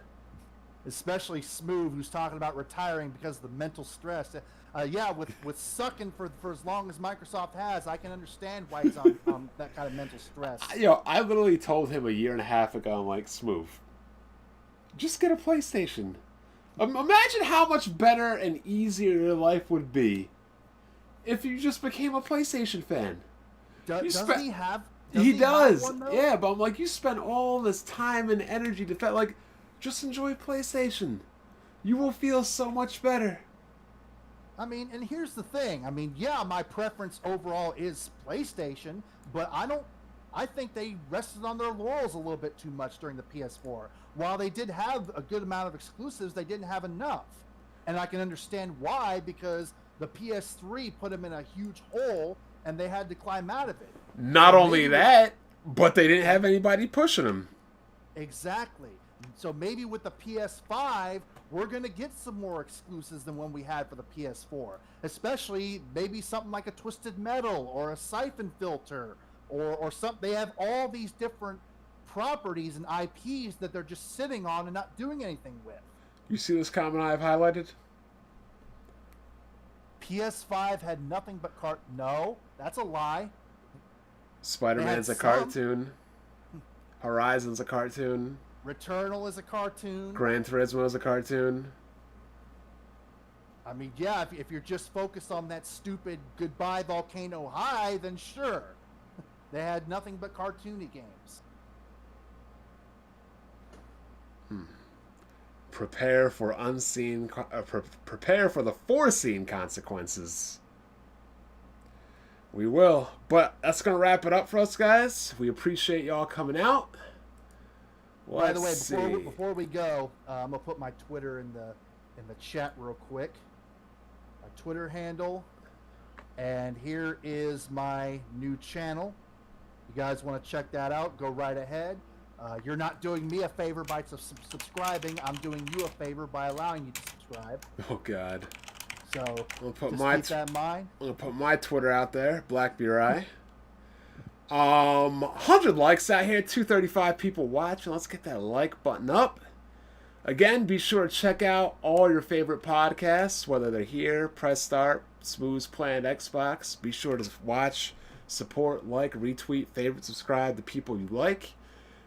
Especially Smooth, who's talking about retiring because of the mental stress. With sucking for as long as Microsoft has, I can understand why he's on that kind of mental stress. I literally told him a year and a half ago, I'm like, Smooth, just get a PlayStation. Imagine how much better and easier your life would be if you just became a PlayStation fan. Doesn't he have? He does. Have one, yeah, but I'm like, you spend all this time and energy to like, just enjoy PlayStation. You will feel so much better. I mean, and here's the thing. I mean, yeah, my preference overall is PlayStation, but I think they rested on their laurels a little bit too much during the PS4. While they did have a good amount of exclusives, they didn't have enough. And I can understand why, because the PS3 put them in a huge hole and they had to climb out of it. Not only that, but they didn't have anybody pushing them. Exactly. So maybe with the PS5, we're going to get some more exclusives than when we had for the PS4. Especially maybe something like a Twisted Metal or a Siphon Filter or something. They have all these different properties and IPs that they're just sitting on and not doing anything with. You see this comment I've highlighted? PS5 had nothing but No, that's a lie. Spider-Man's a cartoon. Horizon's a cartoon. Returnal is a cartoon. Gran Turismo is a cartoon. I mean, yeah, if you're just focused on that stupid Goodbye Volcano High, then sure. They had nothing but cartoony games. prepare for prepare for the foreseen consequences. We will. But that's going to wrap it up for us, guys. We appreciate y'all coming out. By the way, before we go, I'm gonna put my Twitter in the chat real quick. My Twitter handle, and here is my new channel. You guys want to check that out? Go right ahead. You're not doing me a favor by subscribing. I'm doing you a favor by allowing you to subscribe. Oh God. So I'll put just my keep that in mind. I'm gonna put my Twitter out there, Blackbeard. 100 likes out here, 235 people watching. Let's get that like button up. Again, be sure to check out all your favorite podcasts, whether they're here, Press Start, Smooth's Planned Xbox. Be sure to watch, support, like, retweet, favorite, subscribe to people you like.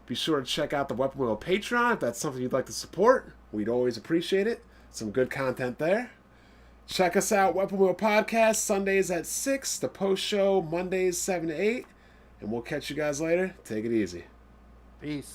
Be sure to check out the Weapon Wheel Patreon if that's something you'd like to support. We'd always appreciate it. Some good content there. Check us out, Weapon Wheel Podcast, Sundays at 6, the post show Mondays 7 to 8. And we'll catch you guys later. Take it easy. Peace.